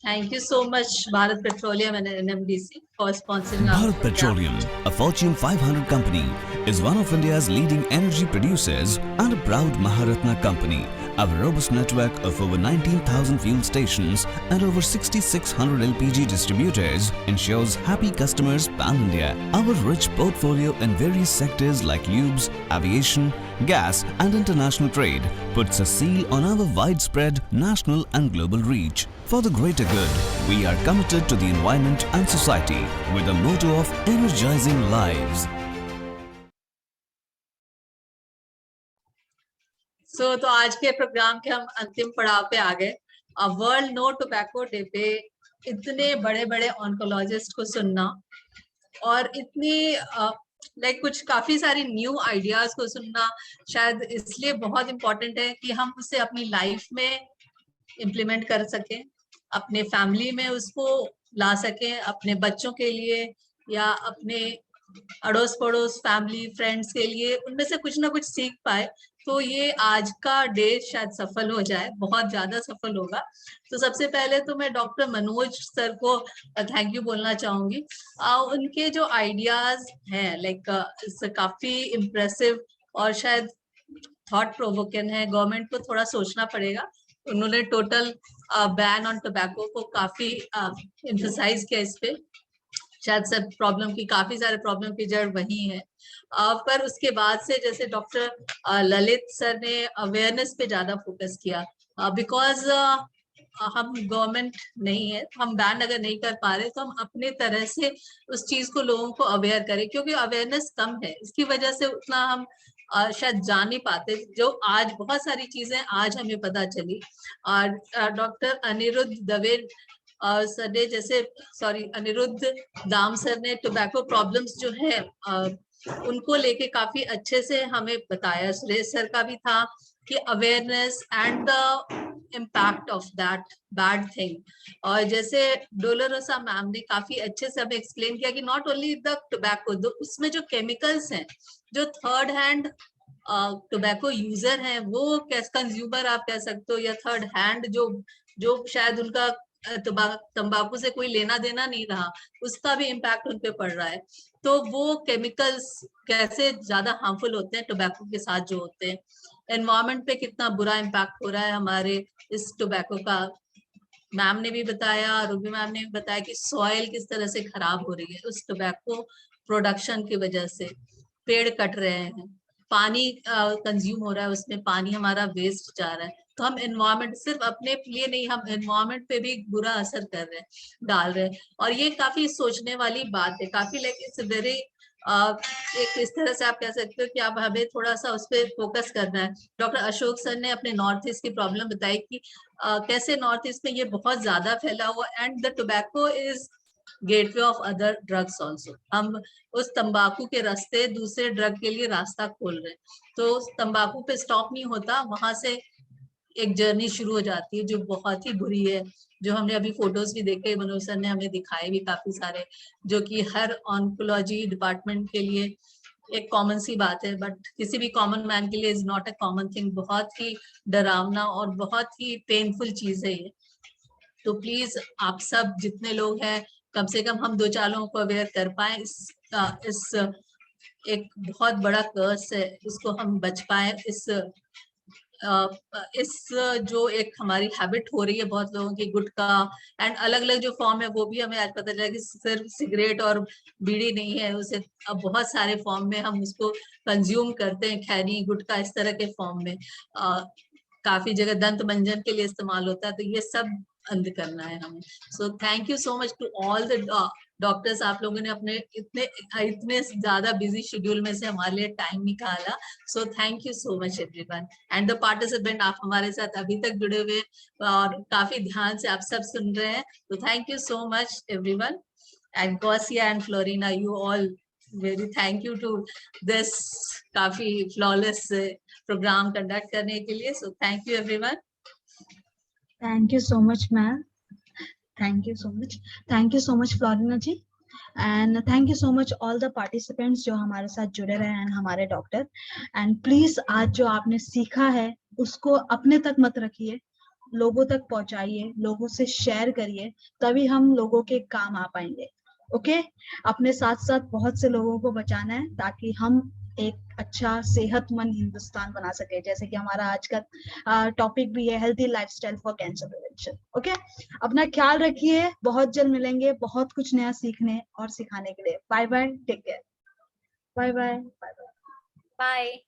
Speaker 14: Thank you so much, Bharat Petroleum and NMDC for sponsoring our
Speaker 5: Bharat
Speaker 14: program.
Speaker 5: Petroleum, a Fortune 500 company, is one of India's leading energy producers and a proud Maharatna company. Our robust network of over 19,000 fuel stations and over 6,600 LPG distributors ensures happy customers pan-India. Our rich portfolio in various sectors like lubes, aviation, gas and international trade puts a seal on our widespread national and global reach. For the greater good, we are committed to the environment and society with the motto of energizing lives.
Speaker 14: तो आज के programme के हम अंतिम पड़ाव पे आ गए। World No Tobacco day पे इतने बड़े बड़े ऑन्कोलॉजिस्ट को सुनना और इतनी कुछ काफी सारी न्यू आइडियाज को सुनना शायद इसलिए बहुत इम्पोर्टेंट है कि हम उसे अपनी लाइफ में इम्प्लीमेंट कर सकें, अपने फैमिली में उसको ला सकें, अपने बच्चों के लिए या अपने अड़ोस पड़ोस फैमिली फ्रेंड्स के लिए उनमें से कुछ ना कुछ सीख पाए। तो ये आज का डे शायद सफल हो जाए, बहुत ज्यादा सफल होगा। तो सबसे पहले तो मैं डॉक्टर मनोज सर को थैंक यू बोलना चाहूंगी। उनके जो आइडियाज हैं काफी इम्प्रेसिव और शायद थॉट प्रोवोकिंग है। गवर्नमेंट को थोड़ा सोचना पड़ेगा। उन्होंने टोटल बैन ऑन टोबैको को काफी एम्फसाइज किया इस पे। शायद सब प्रॉब्लम की काफी सारे प्रॉब्लम की जड़ वही है। पर उसके बाद से जैसे डॉक्टर ललित सर ने अवेयरनेस पे ज्यादा फोकस किया, बिकॉज हम गवर्नमेंट नहीं है, हम बैन अगर नहीं कर पा रहे तो हम अपने तरह से उस चीज को लोगों को अवेयर करें, क्योंकि अवेयरनेस कम है। इसकी वजह से उतना हम शायद जान नहीं पाते जो आज बहुत सारी चीजें आज हमें पता चली। और डॉक्टर अनिरुद्ध दवे सर ने अनिरुद्ध दाम सर ने टोबैको प्रॉब्लम्स जो है उनको लेके काफी अच्छे से हमें बताया। सुरेश सर का भी था कि awareness and the impact of that bad thing. और जैसे डोलोरोसा मैम ने काफी अच्छे से हमें एक्सप्लेन किया कि नॉट ओनली द टोबैको, उसमें जो केमिकल्स हैं, जो थर्ड हैंड टोबैको यूजर हैं, वो कंज्यूमर आप कह सकते हो, या थर्ड हैंड जो शायद उनका तंबाकू से कोई लेना देना नहीं रहा, उसका भी इम्पैक्ट उन पे पड़ रहा है। तो वो केमिकल्स कैसे ज्यादा हार्मफुल होते हैं टोबैको के साथ जो होते हैं, एनवायरमेंट पे कितना बुरा इम्पैक्ट हो रहा है हमारे इस टोबैको का। मैम ने भी बताया, रूबी मैम ने भी बताया कि सॉइल किस तरह से खराब हो रही है उस टोबैको प्रोडक्शन की वजह से। पेड़ कट रहे हैं, पानी कंज्यूम हो रहा है, उसमें पानी हमारा वेस्ट जा रहा है। तो हम एनवायरमेंट सिर्फ अपने लिए नहीं, हम एनवायरमेंट पे भी बुरा असर कर रहे हैं, डाल रहे हैं। और ये काफी सोचने वाली बात है, काफी इट्स वेरी एक इस तरह से आप कह सकते हो कि आप हमें थोड़ा सा उस पर फोकस करना है। डॉक्टर अशोक सर ने अपने नॉर्थ ईस्ट की प्रॉब्लम बताई कि कैसे नॉर्थ ईस्ट में ये बहुत ज्यादा फैला हुआ, and the tobacco is gateway of other drugs also. हम उस तंबाकू के रास्ते दूसरे ड्रग के लिए रास्ता खोल रहे हैं। तो तंबाकू पे स्टॉप नहीं होता, वहां से एक जर्नी शुरू हो जाती है जो बहुत ही बुरी है, जो हमने अभी फोटोज भी देखे, मनोज सर ने हमें दिखाए भी काफी सारे, जो कि हर ऑन्कोलॉजी डिपार्टमेंट के लिए एक कॉमन सी बात है, बट किसी भी कॉमन मैन के लिए is not a common thing. बहुत ही डरावना और बहुत ही पेनफुल चीज है ये। तो प्लीज आप सब जितने लोग हैं, कम से कम हम 2-4 लोगों को अवेयर कर पाए। इस एक बहुत बड़ा कर्स है, इसको हम बच पाए। इस जो एक हमारी हैबिट हो रही है बहुत लोगों की, गुटखा एंड अलग अलग जो फॉर्म है, वो भी हमें आज पता चला कि सिर्फ सिगरेट और बीड़ी नहीं है, उसे अब बहुत सारे फॉर्म में हम उसको कंज्यूम करते हैं, खैनी गुटखा इस तरह के फॉर्म में। काफी जगह दंत मंजन के लिए इस्तेमाल होता है। तो ये सब बंद करना है हमें। So thank you so much to all the doctors, आप लोगों ने अपने इतने ज्यादा बिजी शेड्यूल में से हमारे लिए टाइम निकाला। सो thank you so much everyone and the participant, आप हमारे साथ अभी तक जुड़े हुए और काफी ध्यान से आप सब सुन रहे हैं। तो thank you so much everyone and Gosia and Florina, you all very thank you to this काफी फ्लॉलेस प्रोग्राम कंडक्ट करने के लिए। So thank you everyone.
Speaker 1: Thank you so much ma'am, thank you so much Florina ji, and thank you so much all the participants जो हमारे साथ जुड़े रहे हैं, हमारे डॉक्टर। एंड प्लीज आज जो आपने सीखा है उसको अपने तक मत रखिए, लोगों तक पहुंचाइए, लोगों से शेयर करिए, तभी हम लोगों के काम आ पाएंगे। ओके, अपने साथ साथ बहुत से लोगों को बचाना है ताकि हम एक अच्छा सेहतमंद हिंदुस्तान बना सके, जैसे कि हमारा आज का टॉपिक भी है healthy lifestyle for cancer prevention. Okay, अपना ख्याल रखिए, बहुत जल्द मिलेंगे बहुत कुछ नया सीखने और सिखाने के लिए। Bye bye, take care, bye bye, bye bye,
Speaker 2: bye.